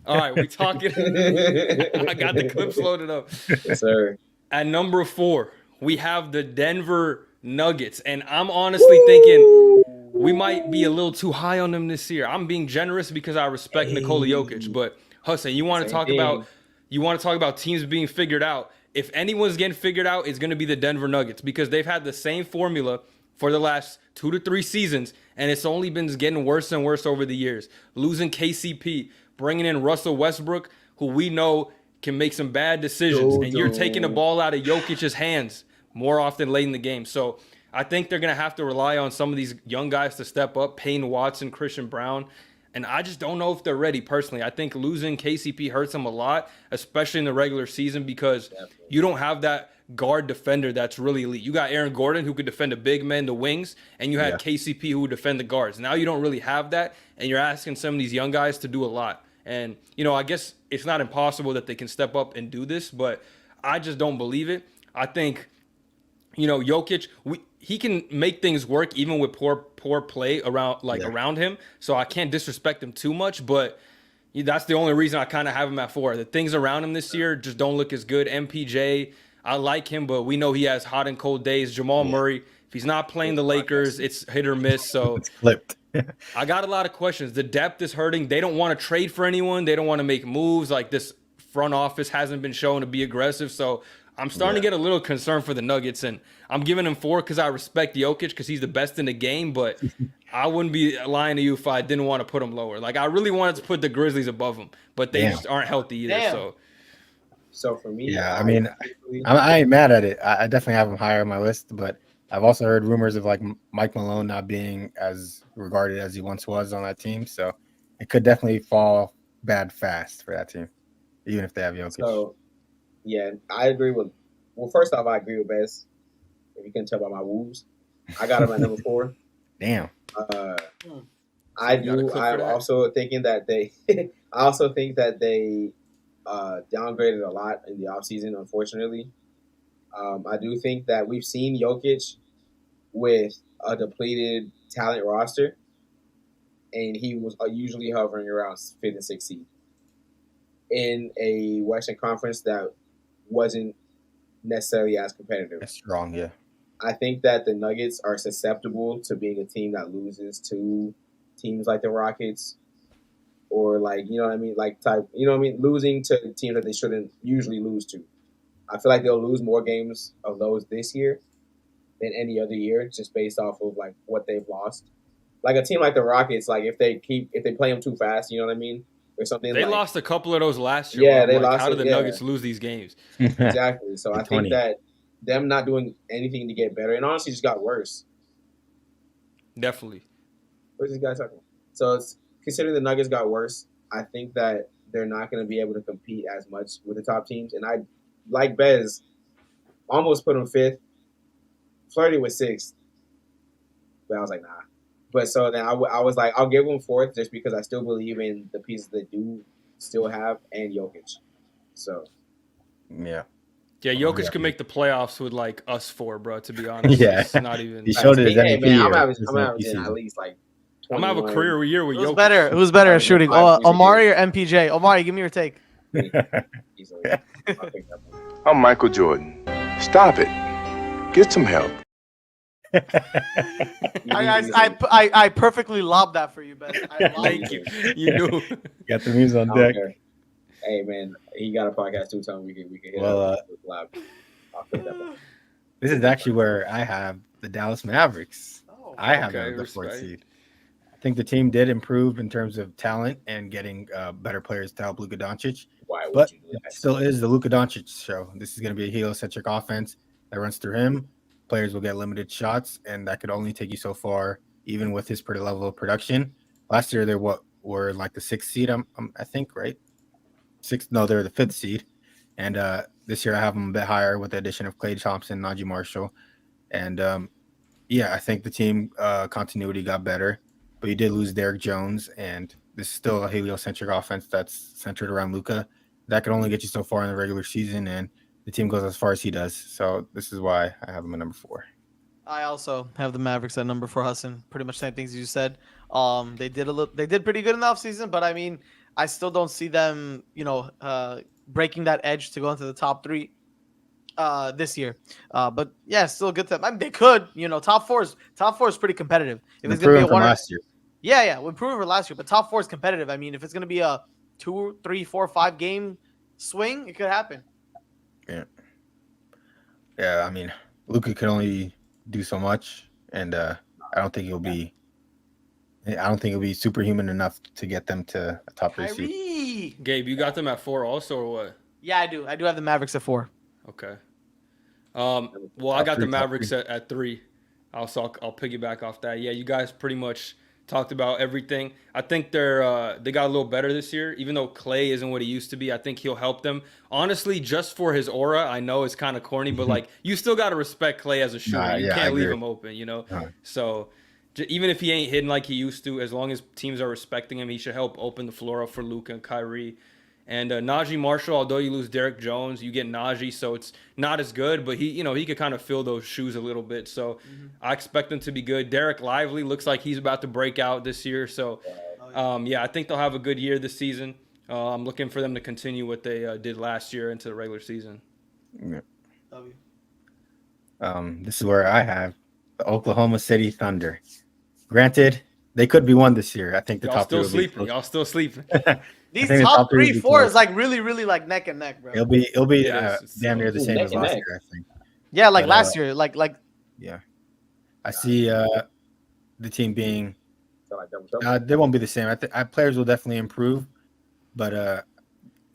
All right, we talking. I got the clips loaded up. Yes, sir. At number 4, we have the Denver Nuggets, and I'm honestly thinking we might be a little too high on them this year. I'm being generous because I respect Nikola Jokic, but Hassan, you want to talk about teams being figured out? If anyone's getting figured out, it's going to be the Denver Nuggets because they've had the same formula for the last 2 to 3 seasons, and it's only been getting worse and worse over the years. Losing KCP, bringing in Russell Westbrook, who we know can make some bad decisions, and you're taking the ball out of Jokic's hands more often late in the game. So I think they're going to have to rely on some of these young guys to step up, Payne Watson, Christian Brown, and I just don't know if they're ready personally. I think losing KCP hurts them a lot, especially in the regular season because you don't have that guard defender that's really elite. You got Aaron Gordon who could defend a big man, the wings, and you had KCP who would defend the guards. Now you don't really have that, and you're asking some of these young guys to do a lot. And, you know, I guess it's not impossible that they can step up and do this, but I just don't believe it. I think, you know, Jokic, he can make things work even with poor play around him. So I can't disrespect him too much, but that's the only reason I kind of have him at 4. The things around him this year just don't look as good. MPJ, I like him, but we know he has hot and cold days. Jamal Murray, if he's not playing the Lakers, it's hit or miss. So it's flipped. I got a lot of questions. The depth is hurting. They don't want to trade for anyone. They don't want to make moves. Like this front office hasn't been shown to be aggressive. So I'm starting to get a little concerned for the Nuggets, and I'm giving them 4 because I respect Jokic because he's the best in the game, but I wouldn't be lying to you if I didn't want to put him lower. Like, I really wanted to put the Grizzlies above them, but they just aren't healthy either. So for me, I mean, I ain't mad at it. I definitely have him higher on my list, but I've also heard rumors of like Mike Malone not being as regarded as he once was on that team, so it could definitely fall bad fast for that team, even if they have Jokic. So, yeah, I agree with. Well, first off, I agree with Bez. If you can tell by my woos, I got him at number 4. Damn. I do. I'm also thinking that they. I also think that they downgraded a lot in the offseason, unfortunately. I do think that we've seen Jokic with a depleted talent roster, and he was usually hovering around 5th and 6th seed in a Western Conference that wasn't necessarily as competitive. That's strong, yeah. I think that the Nuggets are susceptible to being a team that loses to teams like the Rockets or like, you know what I mean, losing to teams that they shouldn't usually lose to. I feel like they'll lose more games of those this year than any other year, just based off of like what they've lost. Like a team like the Rockets, like if they play them too fast, you know what I mean, or something. They lost a couple of those last year. Yeah, they lost. How did the Nuggets lose these games? Exactly. So I think that them not doing anything to get better, and honestly, just got worse. Definitely. What's this guy talking about? So it's considering the Nuggets got worse, I think that they're not going to be able to compete as much with the top teams. And I, like Bez, almost put them fifth, flirting with sixth, but I was like, nah. But so then I was like, I'll give them fourth just because I still believe in the pieces they do still have and Jokic. So Yeah. Yeah, Jokic can make the playoffs with like us four, bro. To be honest, Yeah. it's not even. He showed his hey, MVP man, year. I'm averaging at least like. I'm gonna have a career year with Who's Jokic. better? Who's better at shooting? Omari or MPJ? Omari, give me your take. Easily. I'll take that one. I'm Michael Jordan. Stop it. Get some help. I perfectly lobbed that for you, Ben. Thank you. You knew. Got the memes on deck. Hey man, he got a podcast too. Tell him we can hit Well, I'll take that one. this is actually where I have the Dallas Mavericks. I have them the fourth seed. I think the team did improve in terms of talent and getting better players to help Luka Doncic. Why would But you do that? it still is the Luka Doncic show. This is going to be a heliocentric offense that runs through him. Players will get limited shots, and that could only take you so far, even with his pretty level of production. Last year, they were like the sixth seed, I think, right? No, they're the fifth seed. And this year, I have them a bit higher with the addition of Klay Thompson, Najee Marshall. And yeah, I think the team continuity got better, but you did lose Derrick Jones, and this is still a heliocentric offense that's centered around Luka. That could only get you so far in the regular season, and the team goes as far as he does. So this is why I have him at number 4. I also have the Mavericks at number 4, Hassan. Pretty much same things you said. They did pretty good in the offseason, but I mean, I still don't see them, breaking that edge to go into the top 3 this year. But yeah, still a good time. I mean, they could, top four is pretty competitive. If it's gonna be a one last year. Yeah, we improved over last year, but top 4 is competitive. I mean, if it's gonna be a 2, 3, 4, 5 game swing, it could happen. Yeah. I mean, Luka can only do so much, and I don't think he'll be superhuman enough to get them to a top 3 seed. Gabe, you got them at 4 also, or what? Yeah, I do. I do have the Mavericks at 4. Okay. Well, I got the Mavericks at 3. I'll piggyback off that. Yeah, you guys pretty much talked about everything. I think they got a little better this year, even though Klay isn't what he used to be. I think he'll help them. Honestly, just for his aura, I know it's kind of corny, but like you still got to respect Klay as a shooter. You can't leave him open, So even if he ain't hitting like he used to, as long as teams are respecting him, he should help open the floor up for Luka and Kyrie. And Najee Marshall, although you lose Derrick Jones, you get Najee, so it's not as good, but he could kind of fill those shoes a little bit. So I expect them to be good. Derek Lively looks like he's about to break out this year. So, I think they'll have a good year this season. I'm looking for them to continue what they did last year into the regular season. Yeah. This is where I have the Oklahoma City Thunder. Granted, they could be one this year. I think Y'all still sleeping. Y'all still sleeping. These top 3, 4 is like really, really like neck and neck, bro. It'll be damn near the same as last year, I think. Yeah, like last year, like. Yeah, I see the team being. They won't be the same. I think players will definitely improve, but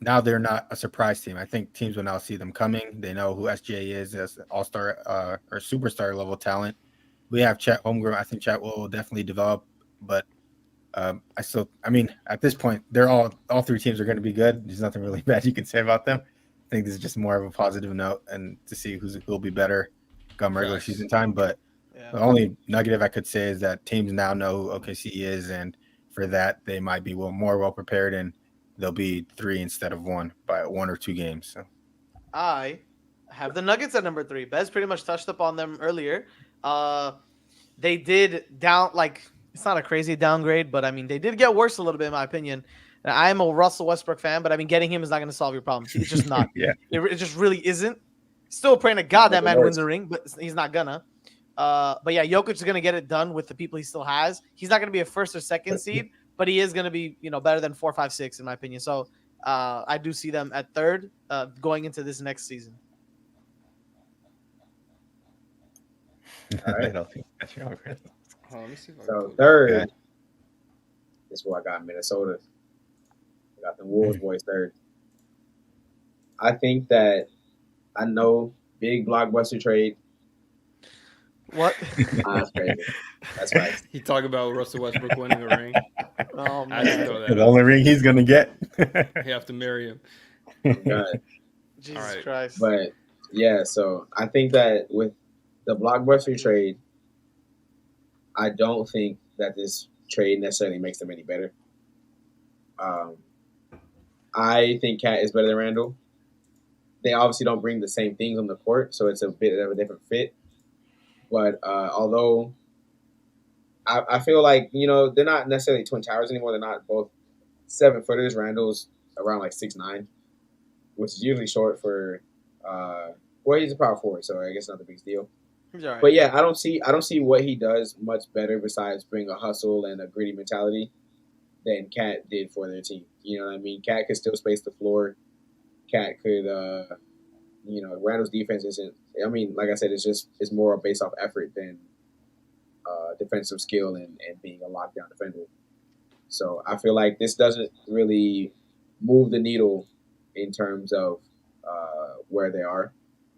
now they're not a surprise team. I think teams will now see them coming. They know who SGA is as all-star or superstar level talent. We have Chet Holmgren. I think Chet will definitely develop, but. At this point, they're all 3 teams are going to be good. There's nothing really bad you can say about them. I think this is just more of a positive note and to see who'll be better come regular season time. But the only negative I could say is that teams now know who OKC is, and for that, they might be more well prepared, and they'll be 3 instead of 1 by 1 or 2 games. So I have the Nuggets at number 3. Bez pretty much touched up on them earlier. They did it's not a crazy downgrade, but I mean, they did get worse a little bit, in my opinion. And I am a Russell Westbrook fan, but I mean, getting him is not going to solve your problems. It's just not. It just really isn't. Still praying to God that man wins a ring, but he's not gonna. But yeah, Jokic is going to get it done with the people he still has. He's not going to be a 1st or 2nd seed, but he is going to be, better than 4, 5, 6, in my opinion. So I do see them at 3rd going into this next season. All right. Let me see if So 3rd is where I got Minnesota. I got the Wolves boys 3rd. I think that I know big blockbuster trade. What? That's crazy. That's right. He talked about Russell Westbrook winning a ring. Oh I had to man, throw that The out. only ring he's gonna get. You have to marry him. God. Jesus Alright. Christ. But yeah, so I think that with the blockbuster trade, I don't think that this trade necessarily makes them any better. I think Cat is better than Randall. They obviously don't bring the same things on the court, so it's a bit of a different fit. But although I feel like, they're not necessarily twin towers anymore. They're not both 7-footers. Randall's around like 6'9", which is usually short for. Well, he's a power forward, so I guess not the big deal. He's all right. But yeah, I don't see what he does much better besides bring a hustle and a gritty mentality than Cat did for their team. You know what I mean? Cat could still space the floor. Cat could, Randall's defense isn't. I mean, like I said, it's more based off effort than defensive skill and being a lockdown defender. So I feel like this doesn't really move the needle in terms of where they are.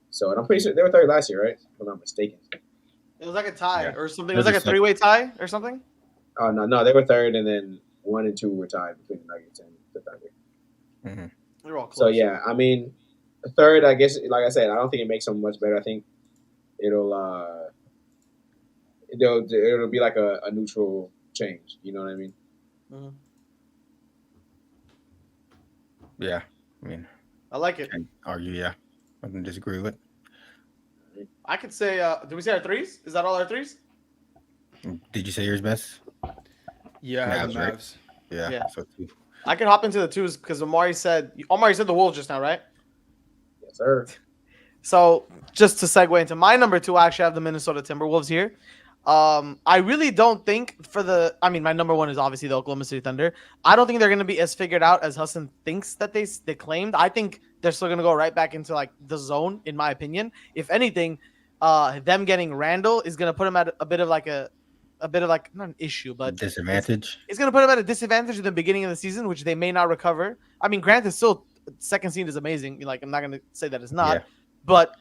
So, and I'm pretty sure they were third last year, right? If I'm not mistaken. It was like a tie Yeah. or something. It was like a three-way tie or something. Oh no, they were third, and then 1 and 2 were tied between the Nuggets and the Thunder. Mm-hmm. They're all close. So yeah, I mean, third, I guess, like I said, I don't think it makes them much better. I think it'll be like a neutral change. You know what I mean? Mhm. Yeah, I mean, I like it. I can argue. Yeah, I can disagree with. I could say, did we say our threes? Is that all our threes? Did you say yours best? Yeah, I have Mavs, the right? Mavs. Yeah. Yeah. So two. I could hop into the twos because Omari said the Wolves just now, right? Yes, sir. So just to segue into my number two, I actually have the Minnesota Timberwolves here. I really don't think my number one is obviously the Oklahoma City Thunder. I don't think they're going to be as figured out as Hassan thinks that they claimed. I think they're still going to go right back into like the zone, in my opinion. If anything, them getting Randall is going to put them at a bit of like not an issue, but Disadvantage. it's going to put them at a disadvantage in the beginning of the season, which they may not recover. I mean, granted, still second seed is amazing. Like, I'm not going to say that it's not, Yeah. but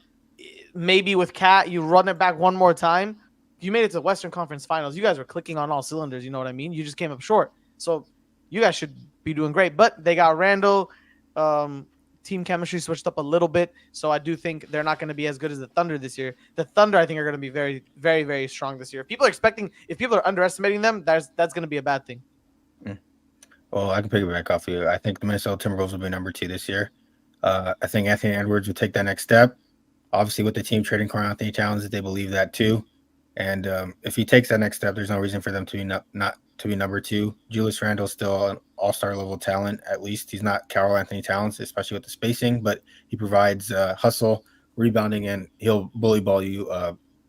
maybe with Cat, you run it back one more time. You made it to the Western Conference Finals. You guys were clicking on all cylinders. You know what I mean? You just came up short. So you guys should be doing great. But they got Randall. Team chemistry switched up a little bit. So I do think they're not going to be as good as the Thunder this year. The Thunder, I think, are going to be very, very, very strong this year. If people are underestimating them, that's going to be a bad thing. Well, I can piggyback off of you. I think the Minnesota Timberwolves will be number 2 this year. I think Anthony Edwards will take that next step. Obviously, with the team trading Karl Anthony Towns, they believe that too. And if he takes that next step, there's no reason for them to be not to be number 2. Julius Randle's still an all-star level talent. At least he's not Karl Anthony Towns, especially with the spacing, but he provides hustle, rebounding, and he'll bully ball you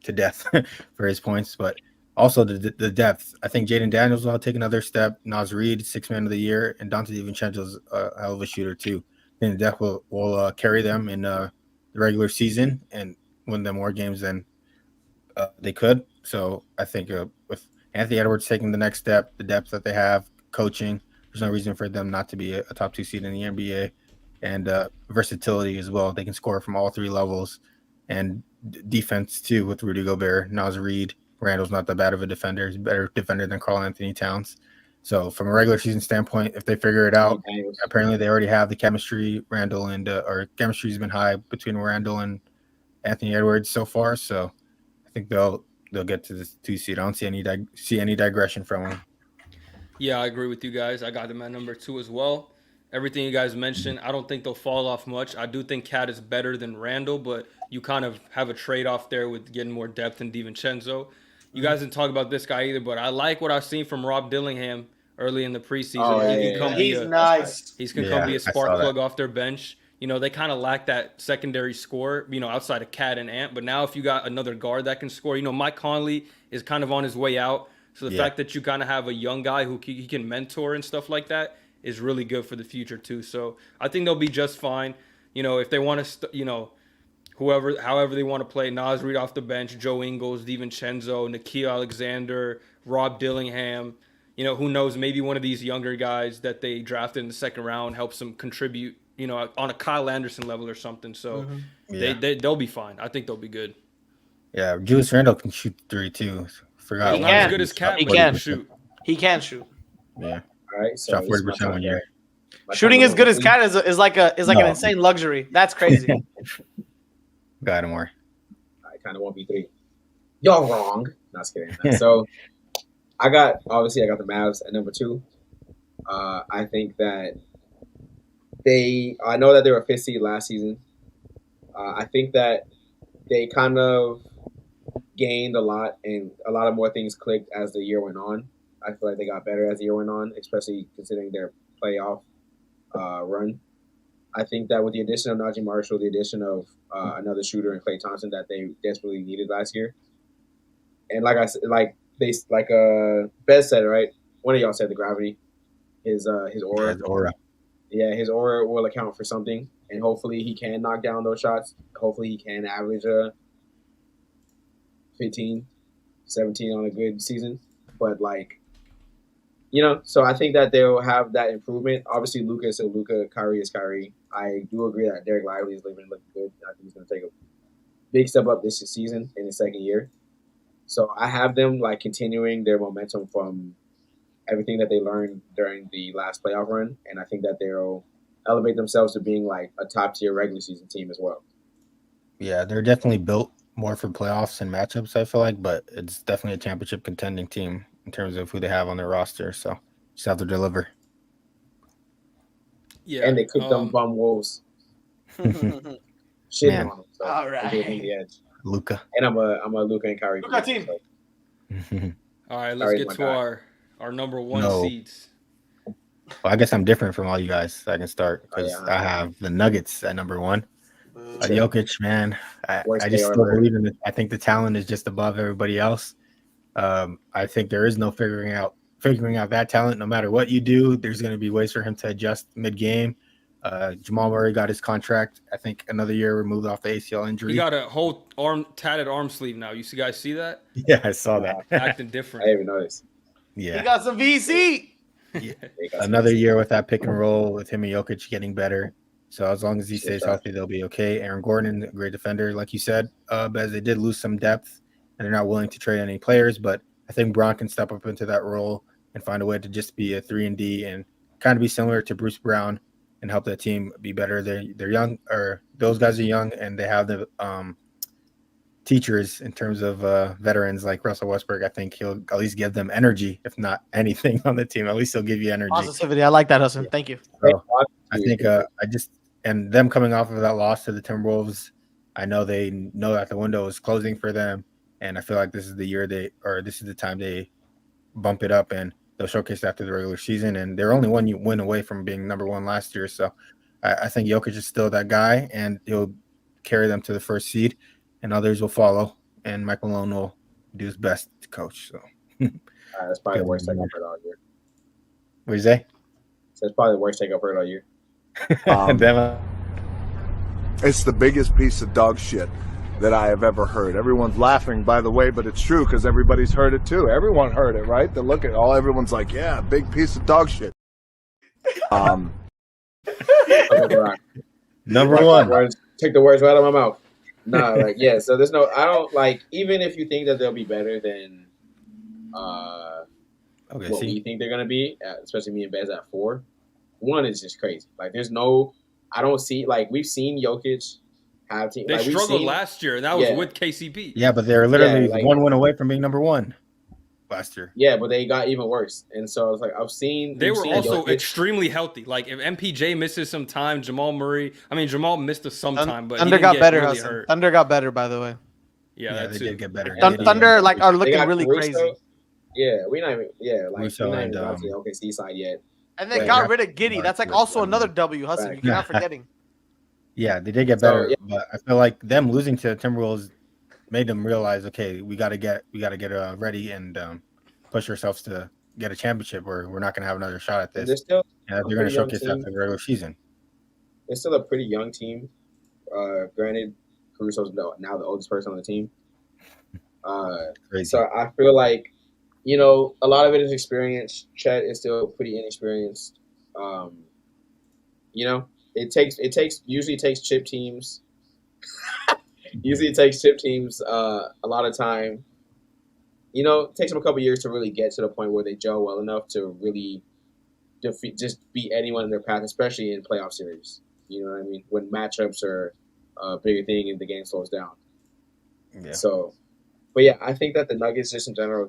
to death for his points. But also the depth. I think Jaden Daniels will take another step. Naz Reid, 6th man of the year, and Dante DiVincenzo's a hell of a shooter too. I think the depth will carry them in the regular season and win them more games than they could. So I think with Anthony Edwards taking the next step, the depth that they have, coaching, there's no reason for them not to be a top 2 seed in the NBA, and versatility as well. They can score from all 3 levels, and defense too with Rudy Gobert, Naz Reid. Randall's not that bad of a defender. He's a better defender than Karl Anthony Towns. So from a regular season standpoint, if they figure it out, apparently they already have the chemistry. Randall and or chemistry's been high between Randall and Anthony Edwards so far. So I think they'll get to this 2 seed. I don't see any digression from them. Yeah, I agree with you guys. I got them at number 2 as well. Everything you guys mentioned, I don't think they'll fall off much. I do think Cat is better than Randall, but you kind of have a trade-off there with getting more depth in DiVincenzo. You guys didn't talk about this guy either, but I like what I've seen from Rob Dillingham early in the preseason. Oh, He's nice. He's going to come be a spark plug off their bench. You know, they kind of lack that secondary score, outside of Cat and Ant. But now if you got another guard that can score, Mike Conley is kind of on his way out. So the fact that you kind of have a young guy who he can mentor and stuff like that is really good for the future too. So I think they'll be just fine. If they want to, however they want to play, Naz Reid off the bench, Joe Ingles, DiVincenzo, Nikhil Alexander, Rob Dillingham. Who knows? Maybe one of these younger guys that they drafted in the second round helps them contribute, on a Kyle Anderson level or something. So they'll be fine. I think they'll be good. Yeah, Julius Randle can shoot 3 too. Forgot. He Not can. as good as Cat, He but he can. can shoot. He can shoot. Yeah, All right, so shot this is my 40% time one to- year. my time Shooting to as good as leave. Cat is like an No. insane luxury. That's crazy. Got him more. I kind of 1v3. Y'all wrong. Not just kidding. So I got the Mavs at number 2. I think that I know that they were 5th seed last season. I think that they kind of gained a lot, and a lot of more things clicked as the year went on. I feel like they got better as the year went on, especially considering their playoff run. I think that with the addition of Najee Marshall, the addition of another shooter in Klay Thompson that they desperately needed last year, and like I said, Bez said it, right? One of y'all said the gravity, his aura. Yeah, his aura. Yeah, his aura will account for something, and hopefully he can knock down those shots. Hopefully he can average 15, 17 on a good season. But so I think that they'll have that improvement. Obviously, Luka is Luka, Kyrie is Kyrie. I do agree that Derek Lively is looking good. I think he's going to take a big step up this season in his second year. So I have them continuing their momentum from everything that they learned during the last playoff run, and I think that they'll elevate themselves to being a top tier regular season team as well. Yeah, they're definitely built more for playoffs and matchups, I feel like, but it's definitely a championship contending team in terms of who they have on their roster. So just have to deliver. Yeah, And they cooked them bum wolves. Shitting Man. on them. So All they gave them the right. edge. Luka. And I'm a Luka and Kyrie. Luka team. So All right, let's Kyrie's get my to guy. our number 1 No. seeds. Well, I guess I'm different from all you guys. I can start because Oh, yeah. I have the Nuggets at number 1. Jokic, man, Worst I just day still ever. believe in it. I think the talent is just above everybody else. I think there is no figuring out that talent. No matter what you do, there's going to be ways for him to adjust mid-game. Jamal Murray got his contract, I think, another year removed off the ACL injury. He got a whole tatted arm sleeve now. You guys see that? Yeah, I saw that. Acting I different. didn't even notice. Yeah. He got some VC. They got Another some- year with that pick and roll with him and Jokic getting better. So as long as he Shit, stays trash. healthy, they'll be okay. Aaron Gordon, a great defender, like you said, as they did lose some depth and they're not willing to trade any players, but I think Braun can step up into that role and find a way to just be a 3-and-D and kind of be similar to Bruce Brown and help that team be better. They're young, or those guys are young, and they have the teachers in terms of veterans like Russell Westbrook. I think he'll at least give them energy, if not anything on the team. At least he'll give you energy. Positivity. I like that, Hassan. Thank you. So I think and them coming off of that loss to the Timberwolves, I know they know that the window is closing for them, and I feel like this is the time they bump it up and they'll showcase after the regular season. And they're only one win away from being number 1 last year, so I think Jokic is still that guy, and he'll carry them to the first seed, and others will follow, and Mike Malone will do his best to coach. So that's probably the worst take I've heard all year. what do you say? So it's probably the worst take I've heard all year. It's the biggest piece of dog shit that I have ever heard. Everyone's laughing, by the way, but it's true because everybody's heard it too. Everyone heard it, right? They look at everyone's like, yeah, big piece of dog shit. Number 1. Take the words right out of my mouth. Nah, so there's no, I don't even if you think that they'll be better than what we think they're going to be, especially me and Bez at 4. 1 is just crazy. There's no, I don't see, we've seen Jokic have team. They struggled last year, and that was with KCP. Yeah, but they're literally 1 win away from being number 1 last year. Yeah, but they got even worse. And so I was they were also Jokic. extremely healthy. If MPJ misses some time, Jamal missed some time, but Thunder he didn't got get better. really Hassan. hurt. Thunder got better, by the way. Yeah, they did get better. Thunder are looking got really Caruso. crazy. Yeah, we're not even Caruso we're not and, even got to the OKC side yet. And they Right. got rid of Giddey. That's also another W, Hassan. You cannot forgetting. Yeah, they did get better, but I feel like them losing to the Timberwolves made them realize, okay, we got to get ready and push ourselves to get a championship, or we're not going to have another shot at this. They're still They're going to showcase that for the regular season. they're still a pretty young team. Granted, Caruso's now the oldest person on the team. Crazy. So I feel like, a lot of it is experience. Chet is still pretty inexperienced. It usually takes chip teams Usually it takes chip teams a lot of time. It takes them a couple years to really get to the point where they gel well enough to really just beat anyone in their path, especially in playoff series. You know what I mean? When matchups are a bigger thing and the game slows down. Yeah. So, but yeah, I think that the Nuggets, just in general,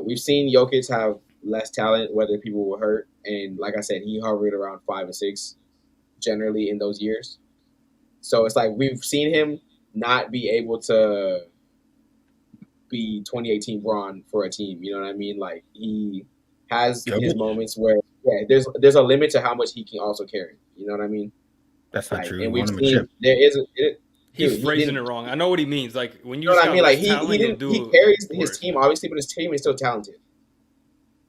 we've seen Jokic have less talent, whether people were hurt, and like I said, he hovered around 5 or 6 generally in those years. So it's like we've seen him not be able to be 2018 Braun for a team. You know what I mean? Like he has his moments where there's a limit to how much he can also carry. You know what I mean? That's not true. And we've seen he's phrasing it wrong. I know what he means. Like when you know what I mean? Like he carries his team obviously, but his team is still talented.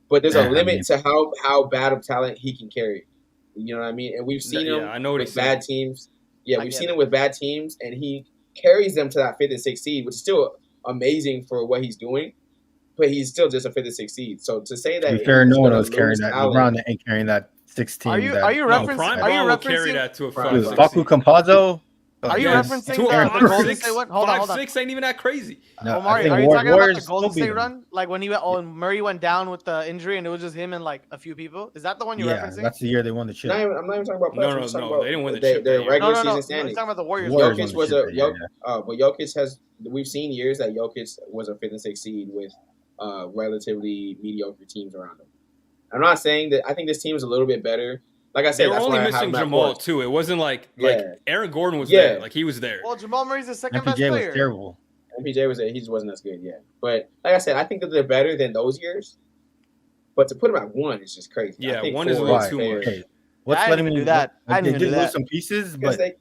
But there's a limit to how bad of talent he can carry. You know what I mean? And we've seen him I know what with bad teams. Yeah, we've seen him with bad teams, and he carries them to that 5th and 6th seed, which is still amazing for what he's doing. But he's still just a 5th and 6th seed. So to say that, to be fair, no one was carrying that. LeBron ain't carrying that 16. Are you referencing? Prime Are you will referencing carry that to a 5-6 Facu Campazzo? Are you referencing to the Golden State one? Hold on. 5-6 ain't even that crazy. No, Omari, are you talking about the Golden State run? Like when Murray went down with the injury and it was just him and like a few people? Is that the one you're referencing? Yeah, that's the year they won the chip. I'm not even talking about playoffs. No, they didn't win the chip. Their regular season No, standing. I'm talking about the Warriors. Jokic was but Jokic has. We've seen years that Jokic was a 5th and 6th seed with relatively mediocre teams around him. I'm not saying that. I think this team is a little bit better. Like I said, they were only missing Jamal too. It wasn't like Aaron Gordon was there. Like he was there. Well, Jamal Murray's the second best MPJ player. was terrible. MPJ was there. He just wasn't as good yet. But like I said, I think that they're better than those years. But to put them at 1 is just crazy. Yeah, 1 is a little too much. Hey, what's letting me do that? I They didn't did do that. lose some pieces, but they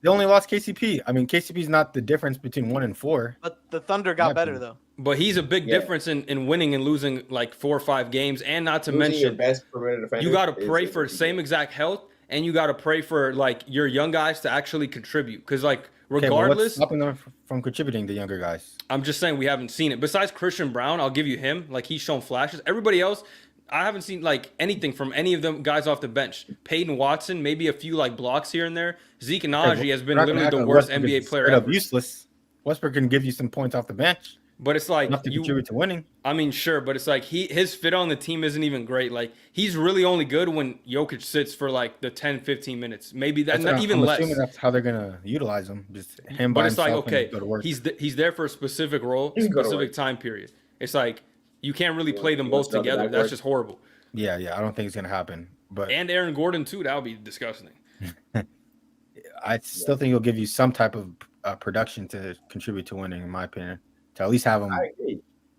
only lost KCP. I mean, KCP's not the difference between 1 and 4. But the Thunder got better though. But he's a big difference in winning and losing like 4 or 5 games, and not to mention your best perimeter defender. You got to pray for same exact health, and you got to pray for like your young guys to actually contribute. Because like regardless, what's stopping them from contributing, the younger guys? I'm just saying we haven't seen it. Besides Christian Brown, I'll give you him. Like he's shown flashes. Everybody else, I haven't seen like anything from any of them guys off the bench. Peyton Watson, maybe a few like blocks here and there. Zeke Nnaji has been literally the worst NBA player ever. Useless. Westbrook can give you some points off the bench. But it's like enough to contribute to winning. I mean, sure, but it's like his fit on the team isn't even great. Like he's really only good when Jokic sits for like the 10, 15 minutes. Maybe that's not even less. I'm assuming that's how they're gonna utilize him. Just him by himself. But it's like, okay, he's there for a specific role, specific time period. It's like you can't really play them both together. That's just horrible. Yeah, I don't think it's gonna happen. But and Aaron Gordon too, that would be disgusting. I still think he'll give you some type of production to contribute to winning, in my opinion. To at least have him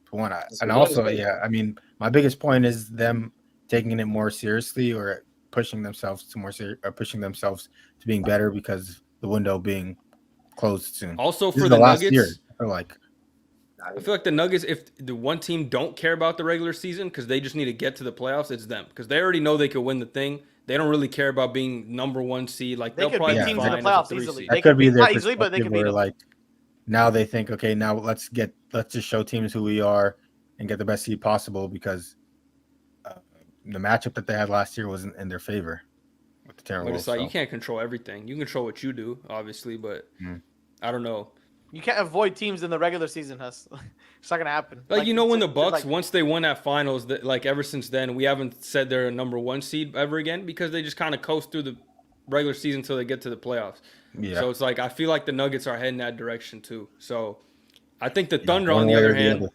for 1. And also, I mean, my biggest point is them taking it more seriously or pushing themselves to being better because the window being closed soon. Also for the last Nuggets, year, I feel like the Nuggets, if the one team don't care about the regular season because they just need to get to the playoffs, it's them because they already know they could win the thing. They don't really care about being number 1 seed. Like they'll probably beat teams in the playoffs easily. That could be their perspective, but they can beat them. Like now they think, okay, now let's just show teams who we are and get the best seed possible because the matchup that they had last year wasn't in their favor with the Timberwolves. But it's like you can't control everything. You can control what you do, obviously, but I don't know. You can't avoid teams in the regular season, Huss. It's not gonna happen. Like when the Bucks, once they won that finals, that like ever since then, we haven't said they're a number 1 seed ever again because they just kind of coast through the regular season until they get to the playoffs. Yeah. So it's like I feel like the Nuggets are heading that direction too. So I think the Thunder on the other hand,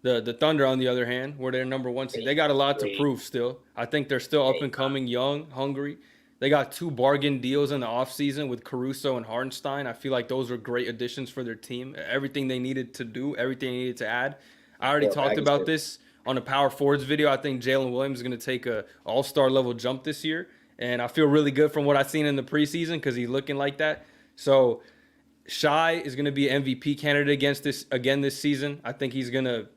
the Thunder on the other hand, where they're number 1 seed, they got a lot to prove still. I think they're still up and coming, young, hungry. They got 2 bargain deals in the offseason with Caruso and Hartenstein. I feel like those were great additions for their team. Everything they needed to do, everything they needed to add. I already talked about this on a Power Forwards video. I think Jalen Williams is going to take a all-star level jump this year. And I feel really good from what I've seen in the preseason because he's looking like that. So Shai is going to be an MVP candidate this season. I think he's going to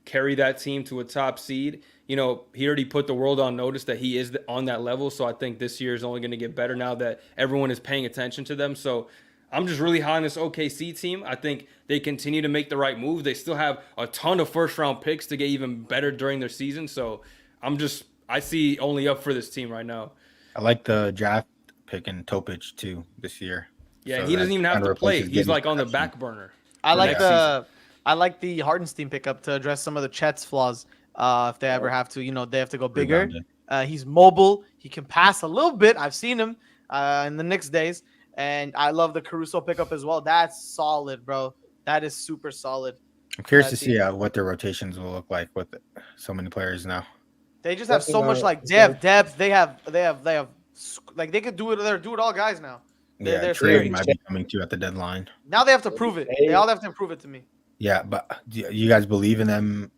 carry that team to a top seed. You know, he already put the world on notice that he is on that level. So I think this year is only going to get better now that everyone is paying attention to them. So I'm just really high on this OKC team. I think they continue to make the right move. They still have a ton of first-round picks to get even better during their season. So I see only up for this team right now. I like the draft pick in Topic too this year. Yeah, So and he doesn't that even have kinda to play. replaces He's Gibby's like on the production. back burner. I for like next the I like the Hardenstein pickup to address some of the Chet's flaws. If they ever have to, they have to go bigger. Rebounding. He's mobile. He can pass a little bit. I've seen him in the Knicks days, and I love the Caruso pickup as well. That's solid, bro. That is super solid. I'm curious to That see what their rotations will look like with so many players now. They just have so Definitely much not- like depth. They have like they could do it. They're do it all guys now. They're Trade scary. might be coming too at the deadline. Now they have to prove it. They all have to prove it to me. Yeah, but do you guys believe in them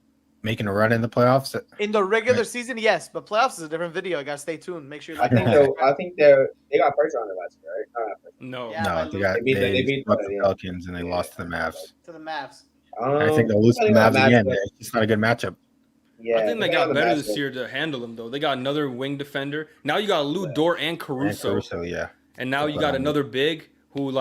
making a run in the playoffs? In the regular season, yes, but playoffs is a different video. You gotta stay tuned. Make sure you I like think that. I think they got first round last year, right? No. Yeah. No, by they beat swept the- the yeah. Pelicans and they lost to the Mavs. to the Mavs. I think they'll lose to the Mavs again. It's just not a good matchup. Yeah, I think they depending got on the better this matchup. year to handle him though. They got another wing defender. Now you got Lou Dort and And Caruso. Caruso, yeah. And now you got another big who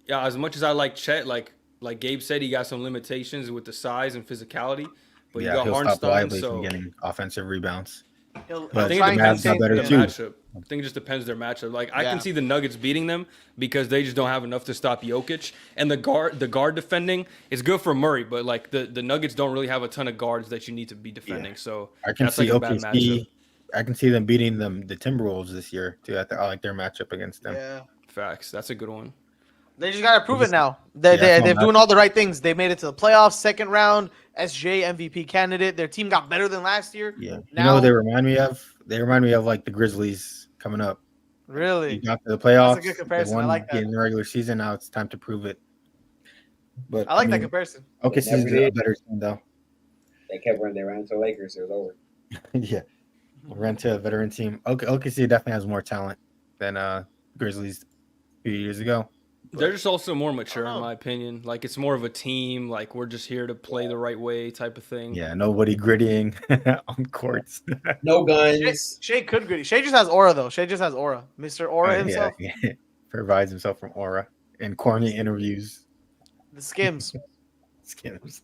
as much as I like Chet, like Gabe said, he got some limitations with the size and physicality. But you Yeah, got he'll stop Hardenstein, Lively so from getting offensive rebounds. He'll But I think try it and depends got contain better their them. too. matchup. I think it just depends their matchup. Like I Yeah. can see the Nuggets beating them because they just don't have enough to stop Jokic. And the guard defending is good for Murray, but like the Nuggets don't really have a ton of guards that you need to be defending. Yeah. So I can that's see like a bad matchup. OKC. I can see them beating the Timberwolves this year too. I like their matchup against them. Yeah. Facts. That's a good one. They just gotta prove it now. They're doing all the right things. They made it to the playoffs, second round, SJ MVP candidate. Their team got better than last year. Yeah. Now, They remind me of? They remind me of like the Grizzlies coming up. You really, got to the playoffs. good comparison. They won I like that. in the regular season. Now it's time to prove it. But I like that comparison. OKC is Never a did. better team though. They kept running. They ran into the Lakers. It was over. Yeah. Ran to a veteran team. OKC definitely has more talent than Grizzlies a few years ago. They're just also more mature, Oh. in my opinion. Like it's more of a team. Like we're just here to play the right way, type of thing. Yeah, nobody grittying on courts. No guns. Shea could gritty. Shea just has aura though. Shea just has aura. Mr. Aura himself. Yeah. Provides himself from aura in corny interviews. The Skims. Skims.